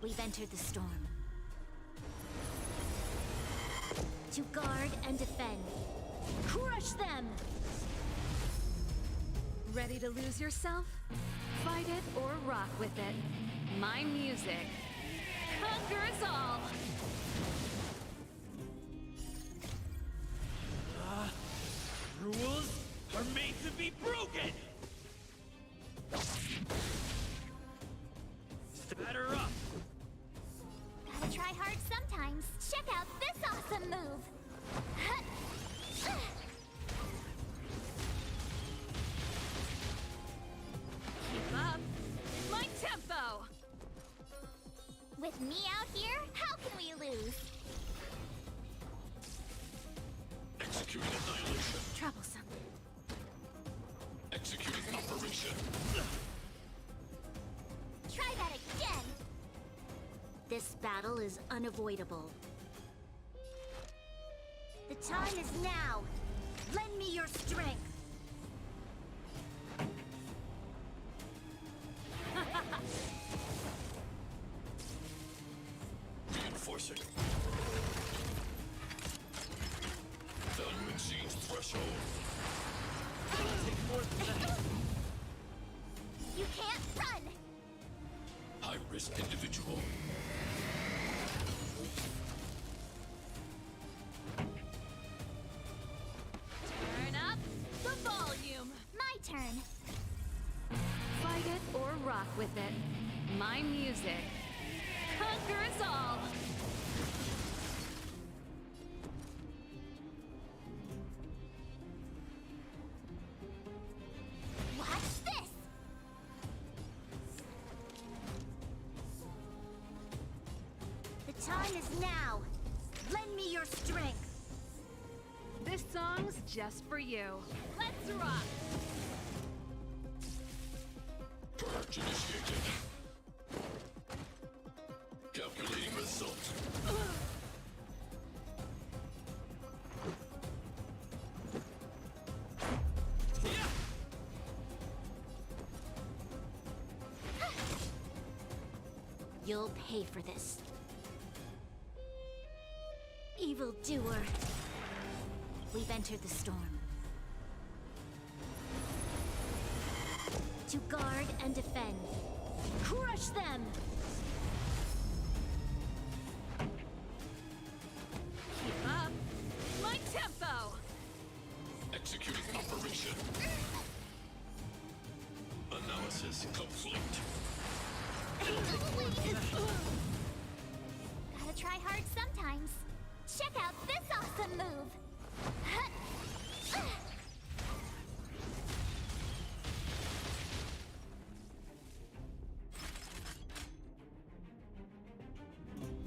We've entered the storm. To guard and defend. Crush them! Ready to lose yourself? Fight it or rock with it. My music conquers all. Rules are made to be broken! Batter up! Gotta try hard sometimes. Check out this awesome move! Keep up. My tempo. With me out here, how can we lose? Executing annihilation. Troublesome. Executing operation. Try that again! This battle is unavoidable. The time is now! Lend me your strength! Reinforcing. Value exceeds threshold. Take more than that. You can't run! High-risk individual. Turn up with it. My music conquers all. Watch this! The time is now. Lend me your strength. This song's just for you. Let's rock! Purge initiated. Calculating result. You'll pay for this. Evildoer. We've entered the storm. To guard and defend. Crush them! Keep up. My tempo! Executing operation. Analysis complete. Gotta try hard sometimes. Check out this awesome move!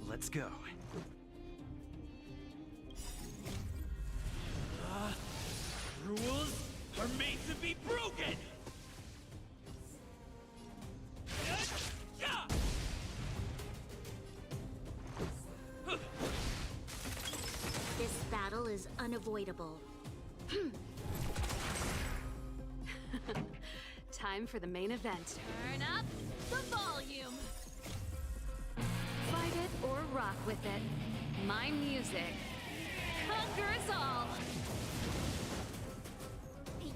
Let's go. Rules are made to be broken! This battle is unavoidable. Time for the main event. Turn up the volume. Fight it or rock with it. My music conquers all.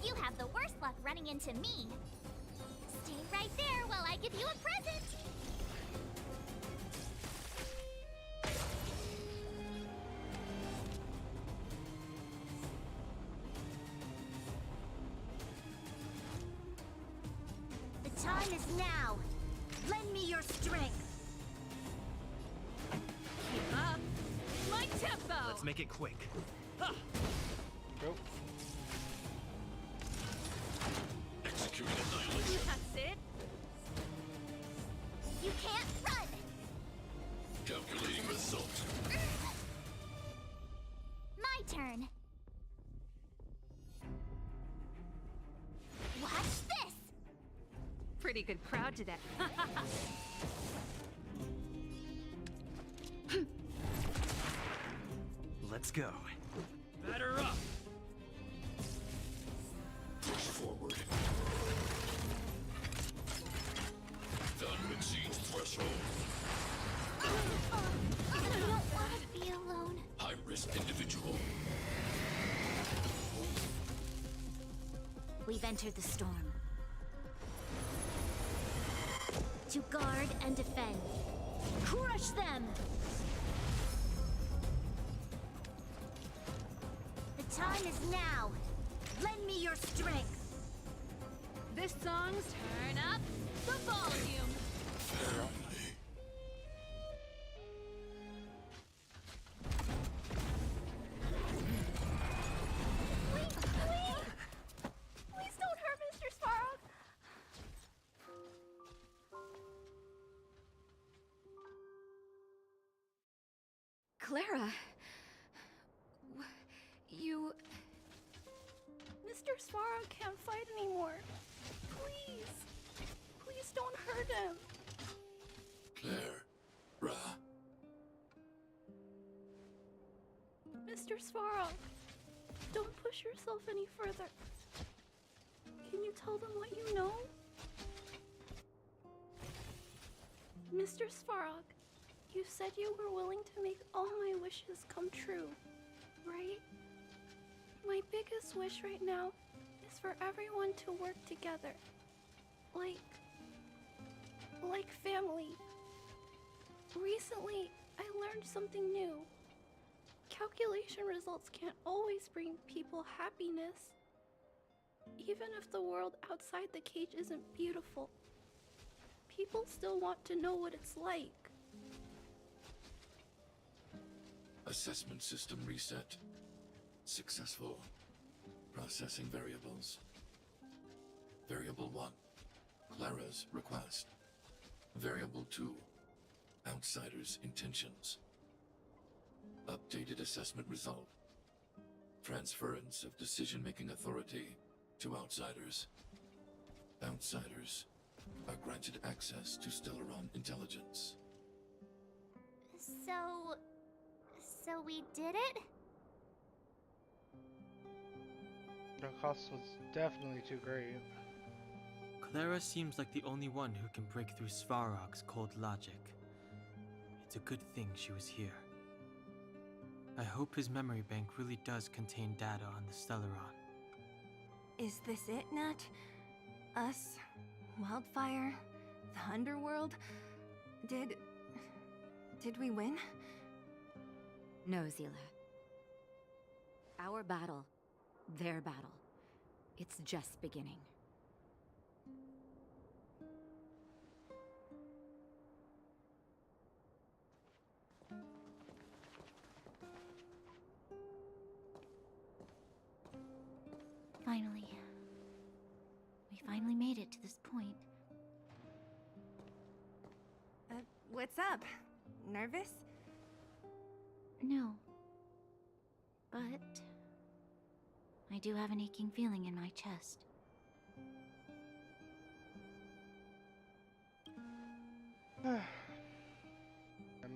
You have the worst luck running into me. Stay right there while I give you a present. The time is now. Lend me your strength. Keep up. My tempo. Let's make it quick. Go. Executing annihilation. That's it. You can't run. Calculating result. My turn. Watch this. Pretty good crowd today. Let's go. Batter up! Push forward. Done exceeds threshold. I don't want to be alone. High-risk individual. We've entered the storm. To guard and defend. Crush them! The time is now. Lend me your strength. This song's turn up the volume. Please don't hurt Mr. Svarog. Clara, you... Mr. Svarog can't fight anymore. Please. Please don't hurt him. Clara. Mr. Svarog, don't push yourself any further. Can you tell them what you know? Mr. Svarog, you said you were willing to make all my wishes come true, right? My biggest wish right now is for everyone to work together. Like family. Recently, I learned something new. Calculation results can't always bring people happiness. Even if the world outside the cage isn't beautiful, People still want to know what it's like. Assessment system reset. Successful. Processing variables. Variable 1. Clara's request. Variable 2. Outsider's intentions. Updated assessment result. Transference of decision-making authority to outsiders. Outsiders are granted access to Stellaron intelligence. So we did it? The cost was definitely too great. Clara seems like the only one who can break through Svarog's cold logic. It's a good thing she was here. I hope his memory bank really does contain data on the Stellaron. Is this it, Nat? Us? Wildfire? The Underworld? Did we win? No, Zila. Our battle, their battle, it's just beginning. Finally. We finally made it to this point. What's up? Nervous? No. But I do have an aching feeling in my chest. Can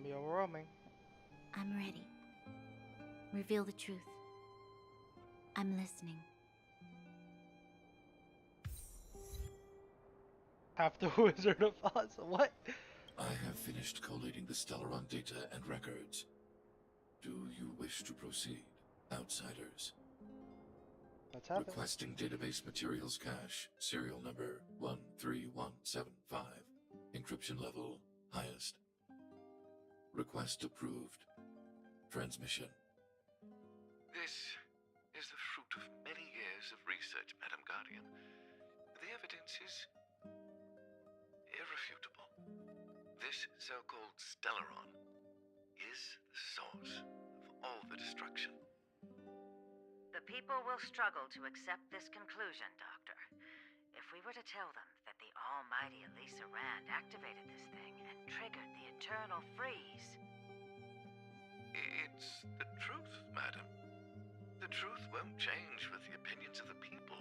be overwhelming. I'm ready. Reveal the truth. I'm listening. Half the Wizard of Oz. What? I have finished collating the Stellaron data and records. Do you wish to proceed, outsiders? Let's have it. Requesting database materials cache, serial number 13175. Encryption level highest. Request approved. Transmission. This is the fruit of many years of research, Madam Guardian. The evidence is irrefutable. This so-called Stellaron is the source of all the destruction. The people will struggle to accept this conclusion, Doctor. If we were to tell them that the almighty Elisa Rand activated this thing and triggered the eternal freeze. It's the truth, madam. The truth won't change with the opinions of the people.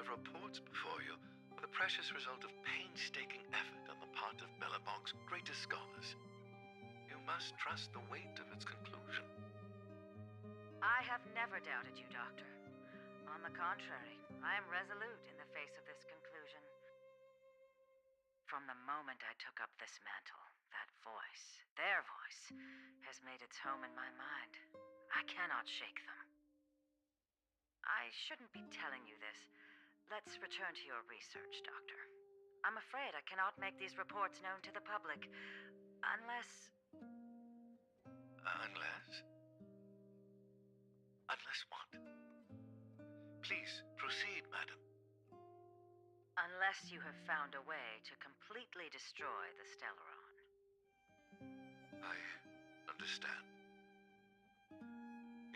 The reports before you are the precious result of painstaking effort on the part of Belobog's greatest scholars. You must trust the weight of its conclusion. I have never doubted you, Doctor. On the contrary, I am resolute in the face of this conclusion. From the moment I took up this mantle, that voice, their voice, has made its home in my mind. I cannot shake them. I shouldn't be telling you this. Let's return to your research, Doctor. I'm afraid I cannot make these reports known to the public, unless... Unless what? Please, proceed, madam. Unless you have found a way to completely destroy the Stellaron. I understand.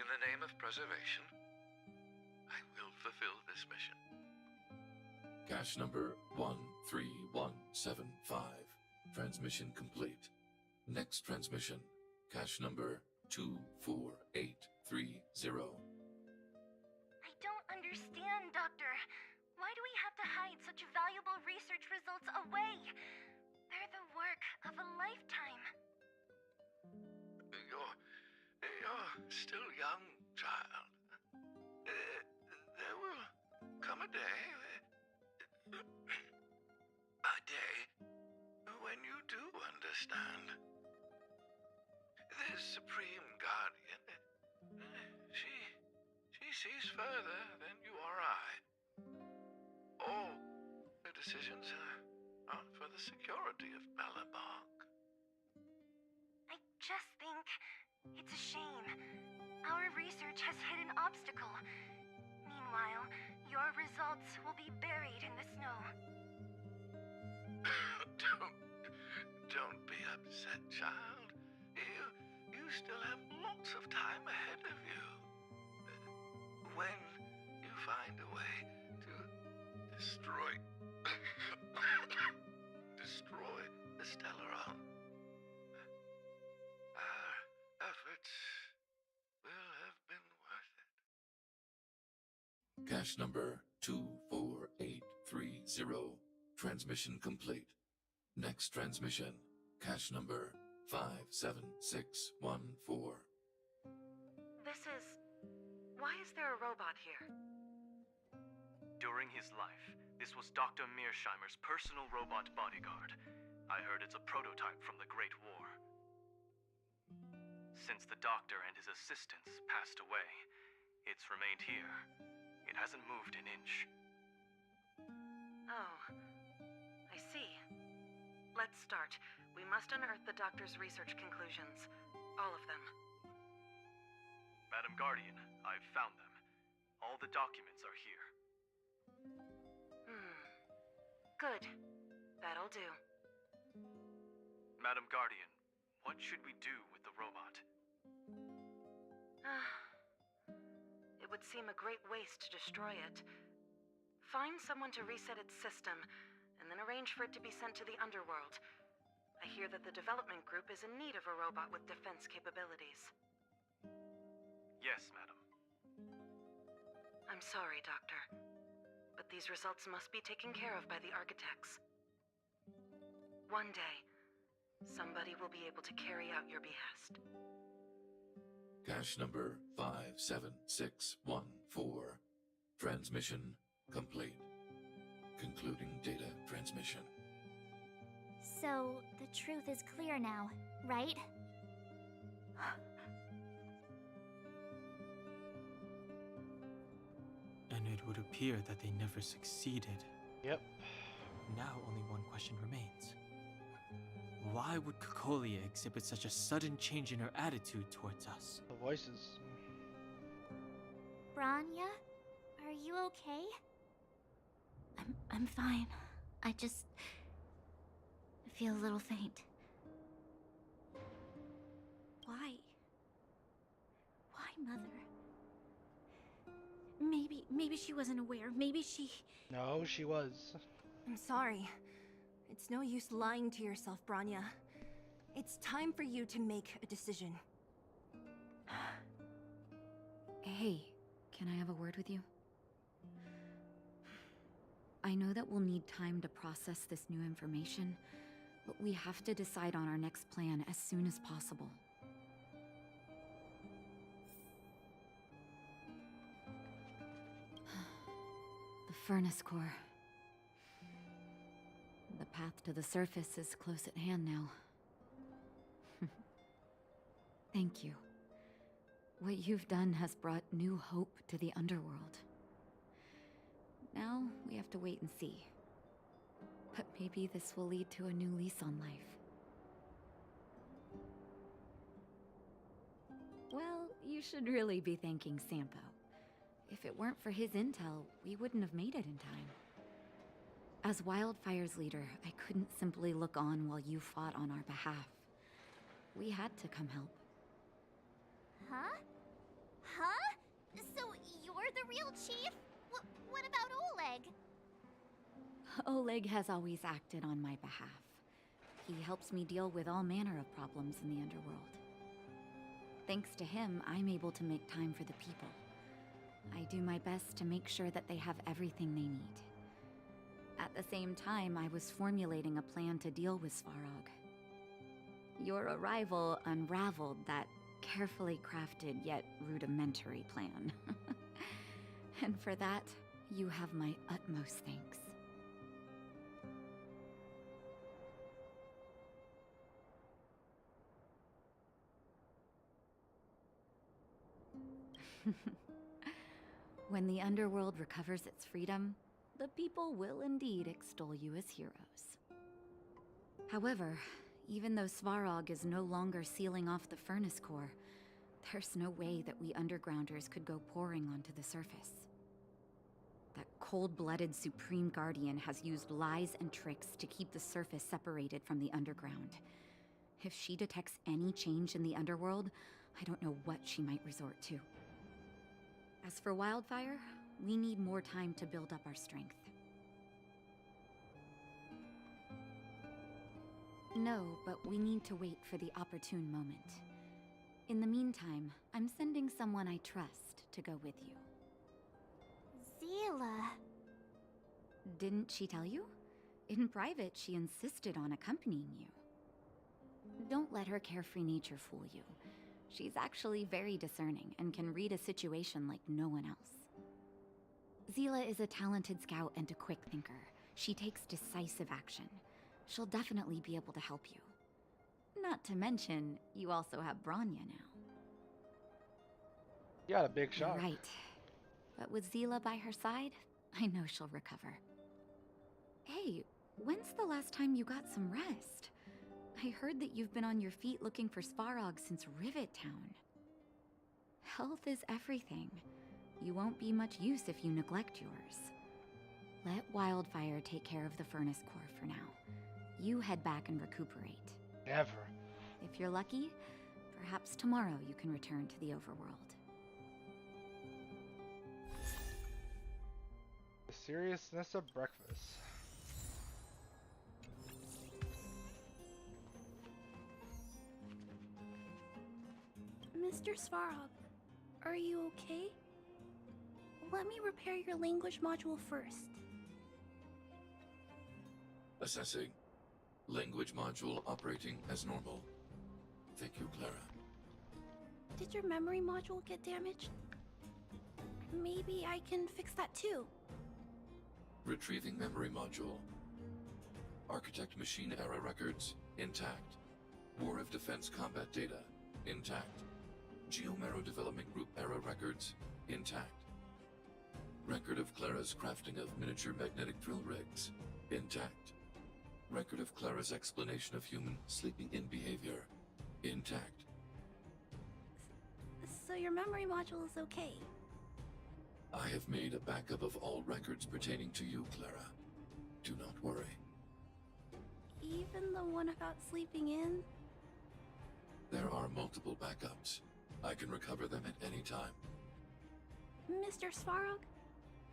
In the name of preservation, I will fulfill this mission. Cache number 13175. Transmission complete. Next transmission. Cache number 24830. I don't understand, Doctor. Why do we have to hide such valuable research results away? They're the work of a lifetime. You're still young, child. There will come a day, when you do understand. This Supreme Guardian, she sees further than you or I. All the decisions are for the security of Belobog. I just think it's a shame. Our research has hit an obstacle. Meanwhile, your results will be buried in the snow. don't be upset, child. You still have lots of time ahead of you. When you find a way to destroy the Stellaron, our efforts will have been worth it. Cache number 24830. Transmission complete. Next transmission. Cache number 57614. Why is there a robot here? During his life, this was Dr. Mearsheimer's personal robot bodyguard. I heard it's a prototype from the Great War. Since the doctor and his assistants passed away, it's remained here. It hasn't moved an inch. Oh, I see. Let's start. We must unearth the doctor's research conclusions. All of them. Madam Guardian, I've found them. All the documents are here. Good. That'll do. Madam Guardian, what should we do with the robot? It would seem a great waste to destroy it. Find someone to reset its system, and then arrange for it to be sent to the underworld. I hear that the development group is in need of a robot with defense capabilities. Yes, madam. I'm sorry, Doctor, but these results must be taken care of by the architects. One day, somebody will be able to carry out your behest. Cache number 57614. Transmission complete. Concluding data transmission. So, the truth is clear now, right? And it would appear that they never succeeded. Yep. Now only one question remains. Why would Kokolia exhibit such a sudden change in her attitude towards us? The voices. Branya? Are you okay? I'm fine. I just feel a little faint. Why? Why, Mother? Maybe she wasn't aware. Maybe she... No, she was. I'm sorry. It's no use lying to yourself, Branya. It's time for you to make a decision. Hey, can I have a word with you? I know that we'll need time to process this new information, but we have to decide on our next plan as soon as possible. The furnace core. The path to the surface is close at hand now. Thank you. What you've done has brought new hope to the underworld. Now, we have to wait and see. But maybe this will lead to a new lease on life. Well, you should really be thanking Sampo. If it weren't for his intel, we wouldn't have made it in time. As Wildfire's leader, I couldn't simply look on while you fought on our behalf. We had to come help. Huh? Huh? So you're the real chief? What about Oleg? Oleg has always acted on my behalf. He helps me deal with all manner of problems in the underworld. Thanks to him, I'm able to make time for the people. I do my best to make sure that they have everything they need. At the same time, I was formulating a plan to deal with Svarog. Your arrival unraveled that carefully crafted yet rudimentary plan. And for that, you have my utmost thanks. When the underworld recovers its freedom, the people will indeed extol you as heroes. However, even though Svarog is no longer sealing off the furnace core, there's no way that we undergrounders could go pouring onto the surface. That cold-blooded Supreme Guardian has used lies and tricks to keep the surface separated from the underground. If she detects any change in the underworld, I don't know what she might resort to. As for Wildfire, we need more time to build up our strength. No, but we need to wait for the opportune moment. In the meantime, I'm sending someone I trust to go with you. Zila. Didn't she tell you? In private, she insisted on accompanying you. Don't let her carefree nature fool you. She's actually very discerning and can read a situation like no one else. Zila is a talented scout and a quick thinker. She takes decisive action. She'll definitely be able to help you. Not to mention, you also have Bronya now. You got a big shot. You're right. But with Zila by her side, I know she'll recover. Hey, when's the last time you got some rest? I heard that you've been on your feet looking for Svarog since Rivet Town. Health is everything. You won't be much use if you neglect yours. Let Wildfire take care of the furnace core for now. You head back and recuperate. Never. If you're lucky, perhaps tomorrow you can return to the overworld. The seriousness of breakfast. Mr. Svarog, are you okay? Let me repair your language module first. Assessing. Language module operating as normal. Thank you, Clara. Did your memory module get damaged? Maybe I can fix that too. Retrieving memory module. Architect machine error records, intact. War of Defense combat data, intact. Geomero Development Group error records, intact. Record of Clara's crafting of miniature magnetic drill rigs, intact. Record of Clara's explanation of human sleeping-in behavior, intact. So your memory module is okay? I have made a backup of all records pertaining to you, Clara. Do not worry. Even the one about sleeping in? There are multiple backups. I can recover them at any time. Mr. Svarog,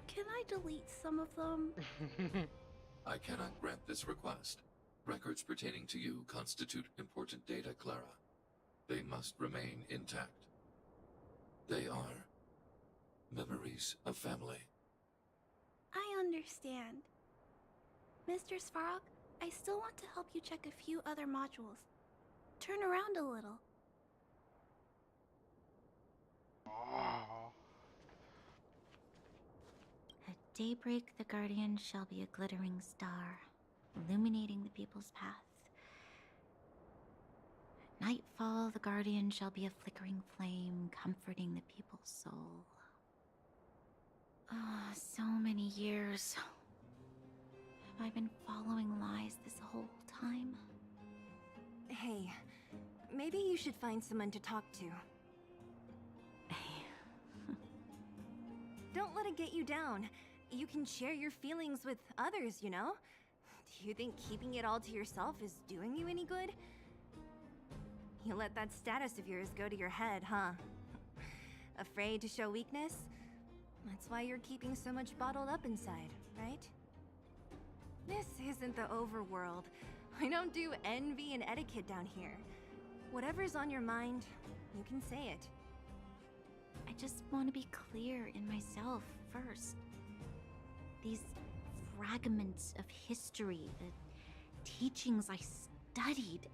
can I delete some of them? I cannot grant this request. Records pertaining to you constitute important data, Clara. They must remain intact. They are memories of family. I understand. Mr. Svarog, I still want to help you check a few other modules. Turn around a little. At daybreak, the Guardian shall be a glittering star, illuminating the people's path. At nightfall, the Guardian shall be a flickering flame, comforting the people's soul. Ah, so many years. Have I been following lies this whole time? Hey, maybe you should find someone to talk to. Don't let it get you down. You can share your feelings with others, you know? Do you think keeping it all to yourself is doing you any good? You let that status of yours go to your head, huh? Afraid to show weakness? That's why you're keeping so much bottled up inside, right? This isn't the overworld. I don't do envy and etiquette down here. Whatever's on your mind, you can say it. I just want to be clear in myself first. These fragments of history, the teachings I studied,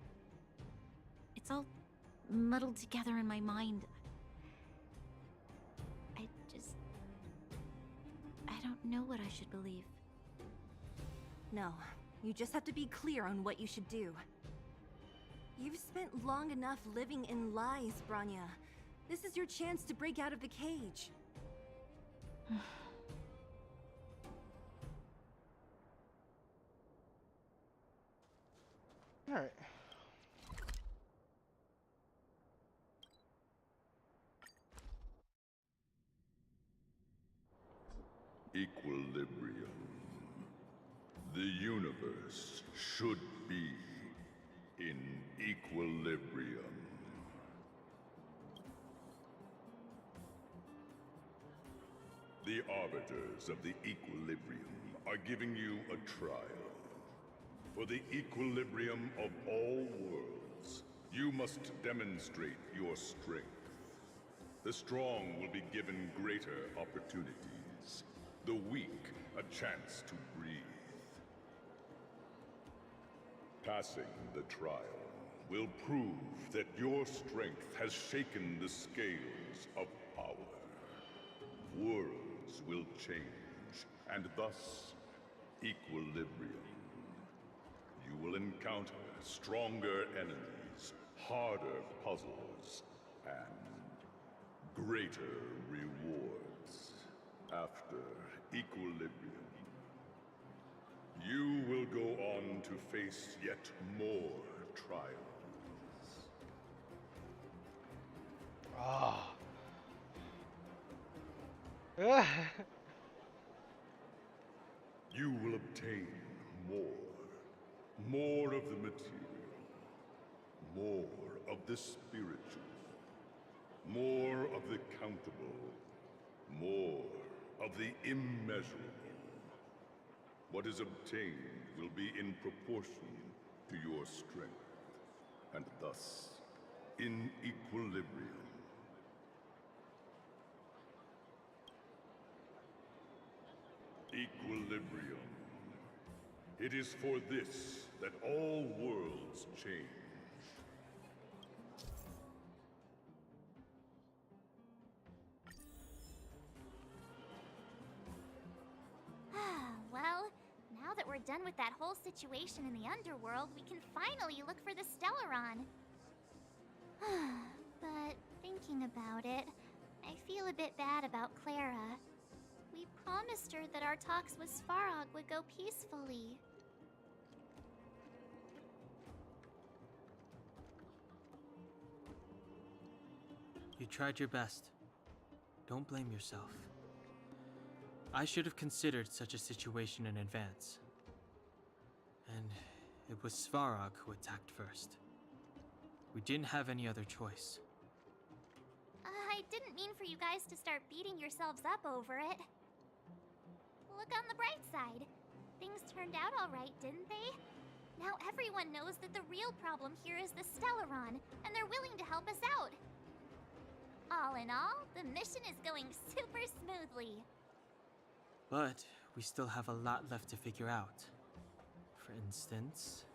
it's all muddled together in my mind. I don't know what I should believe. No, you just have to be clear on what you should do. You've spent long enough living in lies, Bronya. This is your chance to break out of the cage. Alright. Equilibrium. The universe should be in equilibrium. The arbiters of the equilibrium are giving you a trial. For the equilibrium of all worlds, you must demonstrate your strength. The strong will be given greater opportunities. The weak, a chance to breathe. Passing the trial will prove that your strength has shaken the scales of power. Worlds will change, and thus, equilibrium. You will encounter stronger enemies, harder puzzles, and greater rewards. After equilibrium, you will go on to face yet more trials. Ah. You will obtain more of the material, more of the spiritual, more of the countable, more of the immeasurable. What is obtained will be in proportion to your strength, and thus in equilibrium. Equilibrium. It is for this that all worlds change. Well, now that we're done with that whole situation in the underworld, we can finally look for the Stellaron. But thinking about it, I feel a bit bad about Clara. We promised her that our talks with Svarog would go peacefully. You tried your best. Don't blame yourself. I should have considered such a situation in advance. And it was Svarog who attacked first. We didn't have any other choice. I didn't mean for you guys to start beating yourselves up over it. Look on the bright side. Things turned out all right, didn't they? Now everyone knows that the real problem here is the Stellaron, and they're willing to help us out. All in all, the mission is going super smoothly. But we still have a lot left to figure out. For instance...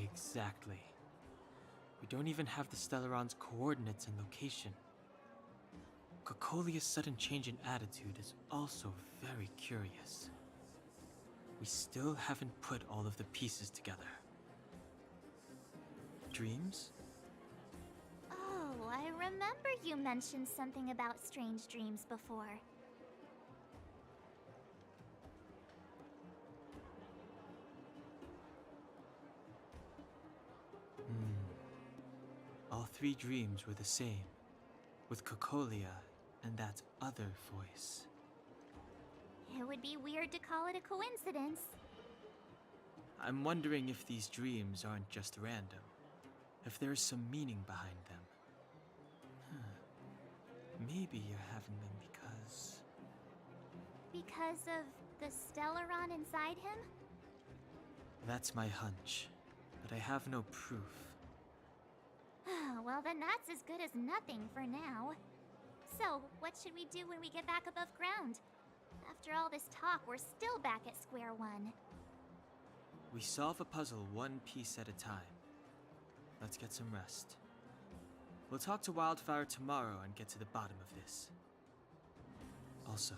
Exactly. We don't even have the Stellaron's coordinates and location. Cocolia's sudden change in attitude is also very curious. We still haven't put all of the pieces together. Dreams? Oh, I remember you mentioned something about strange dreams before. All three dreams were the same, with Cocolia and that other voice. It would be weird to call it a coincidence. I'm wondering if these dreams aren't just random, if there is some meaning behind them. Maybe you're having them because... Because of the Stellaron inside him? That's my hunch, but I have no proof. Well, then that's as good as nothing for now. So, what should we do when we get back above ground? After all this talk, we're still back at square one. We solve a puzzle one piece at a time. Let's get some rest. We'll talk to Wildfire tomorrow and get to the bottom of this. Also,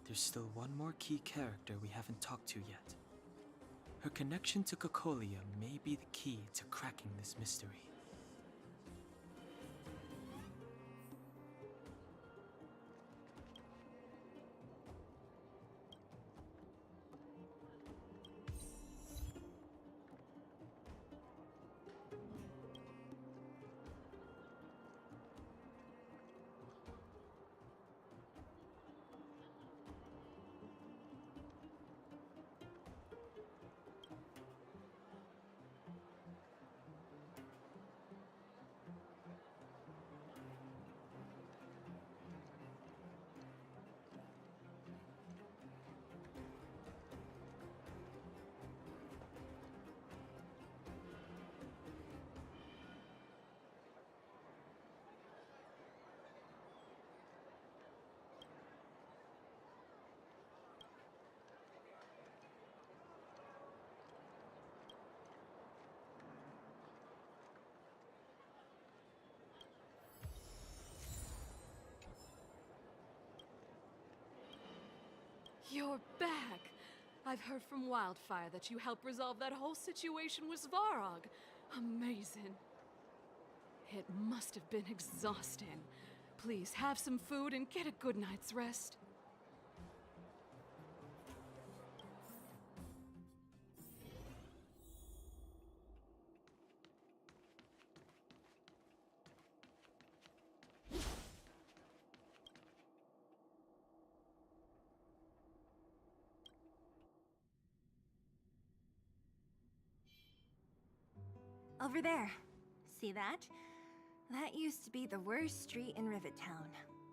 there's still one more key character we haven't talked to yet. Her connection to Cocolia may be the key to cracking this mystery. You're back! I've heard from Wildfire that you helped resolve that whole situation with Svarog. Amazing. It must have been exhausting. Please have some food and get a good night's rest. Over there. See that? That used to be the worst street in Rivet Town,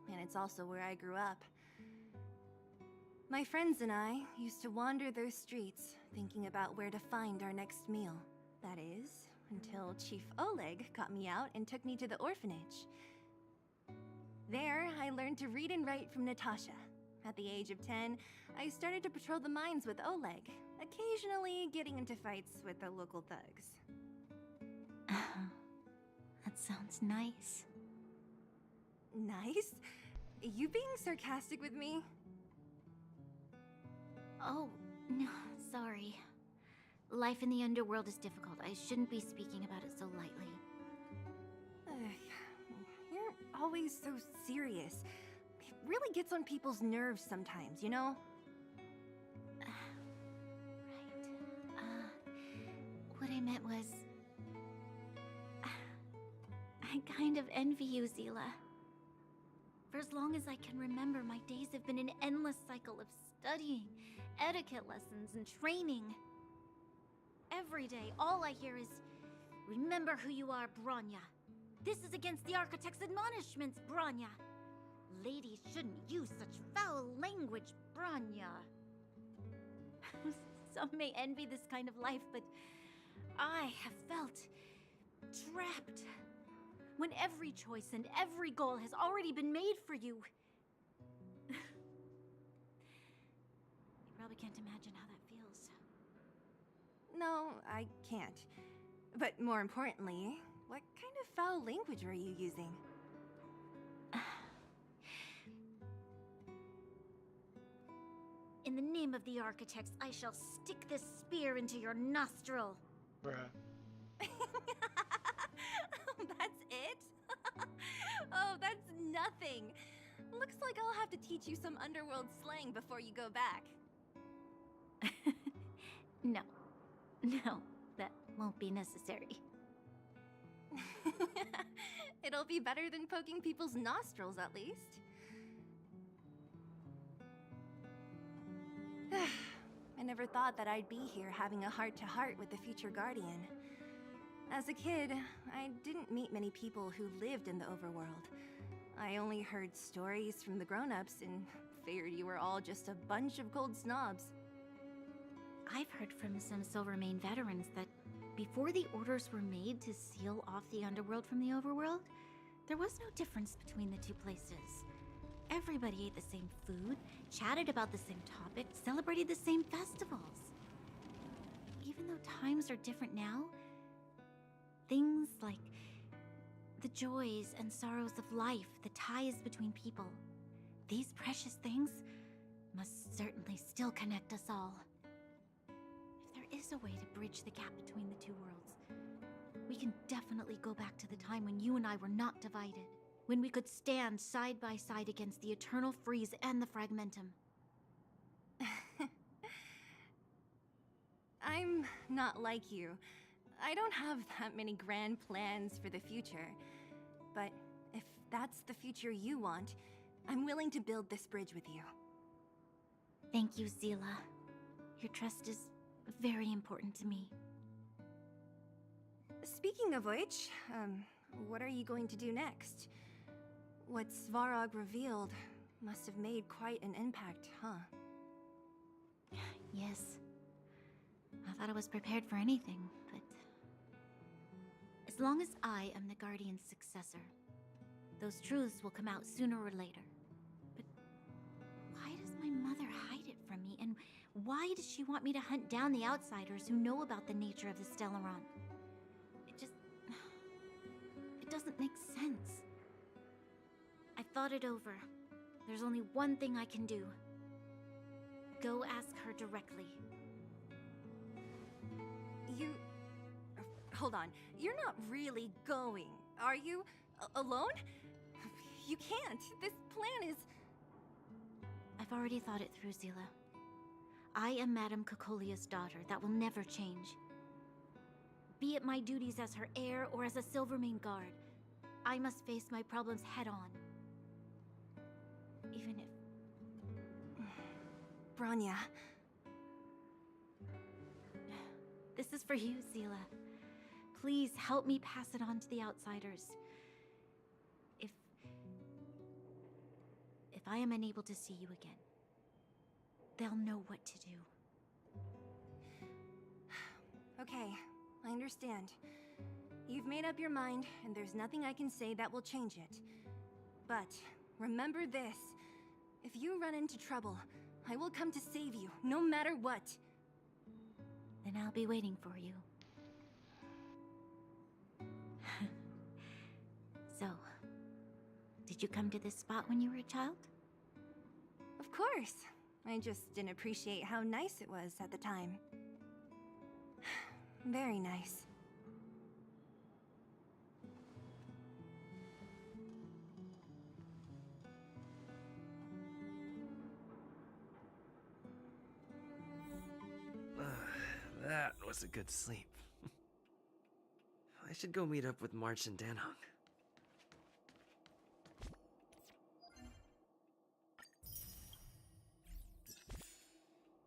and it's also where I grew up. My friends and I used to wander those streets, thinking about where to find our next meal. That is, until Chief Oleg got me out and took me to the orphanage. There, I learned to read and write from Natasha. At the age of 10, I started to patrol the mines with Oleg, occasionally getting into fights with the local thugs. That sounds nice. Nice? You being sarcastic with me? Oh, no, sorry. Life in the underworld is difficult. I shouldn't be speaking about it so lightly. You're always so serious. It really gets on people's nerves sometimes, you know? What I meant was... I kind of envy you, Zila. For as long as I can remember, my days have been an endless cycle of studying, etiquette lessons, and training. Every day, all I hear is, "Remember who you are, Bronya. This is against the Architect's admonishments, Bronya. Ladies shouldn't use such foul language, Bronya." Some may envy this kind of life, but I have felt trapped. When every choice and every goal has already been made for you. You probably can't imagine how that feels. No, I can't. But more importantly, what kind of foul language were you using? In the name of the Architects, I shall stick this spear into your nostril. Bruh. That's it? Oh, that's nothing. Looks like I'll have to teach you some underworld slang before you go back. No, that won't be necessary. It'll be better than poking people's nostrils, at least. I never thought that I'd be here having a heart-to-heart with the future Guardian. As a kid, I didn't meet many people who lived in the overworld. I only heard stories from the grown-ups and figured you were all just a bunch of cold snobs. I've heard from some Silvermane veterans that before the orders were made to seal off the underworld from the overworld, there was no difference between the two places. Everybody ate the same food, chatted about the same topics, celebrated the same festivals. Even though times are different now, things like the joys and sorrows of life, the ties between people, these precious things must certainly still connect us all. If there is a way to bridge the gap between the two worlds, we can definitely go back to the time when you and I were not divided, when we could stand side by side against the Eternal Freeze and the Fragmentum. I'm not like you. I don't have that many grand plans for the future. But if that's the future you want, I'm willing to build this bridge with you. Thank you, Zila. Your trust is very important to me. Speaking of which, what are you going to do next? What Svarog revealed must have made quite an impact, huh? Yes. I thought I was prepared for anything, but... as long as I am the Guardian's successor, those truths will come out sooner or later. But why does my mother hide it from me? And why does she want me to hunt down the outsiders who know about the nature of the Stellaron? It doesn't make sense. I've thought it over. There's only one thing I can do. Go ask her directly. You... Hold on. You're not really going, are you? Alone? You can't. This plan is... I've already thought it through, Zila. I am Madame Cocolia's daughter. That will never change. Be it my duties as her heir or as a Silvermane guard, I must face my problems head-on. Even if... Bronya. This is for you, Zila. Please help me pass it on to the outsiders. If I am unable to see you again, they'll know what to do. Okay, I understand. You've made up your mind, and there's nothing I can say that will change it. But remember this. If you run into trouble, I will come to save you, no matter what. Then I'll be waiting for you. So, did you come to this spot when you were a child? Of course. I just didn't appreciate how nice it was at the time. Very nice. That was a good sleep. I should go meet up with March and Danhong.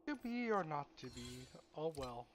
To be or not to be, oh well.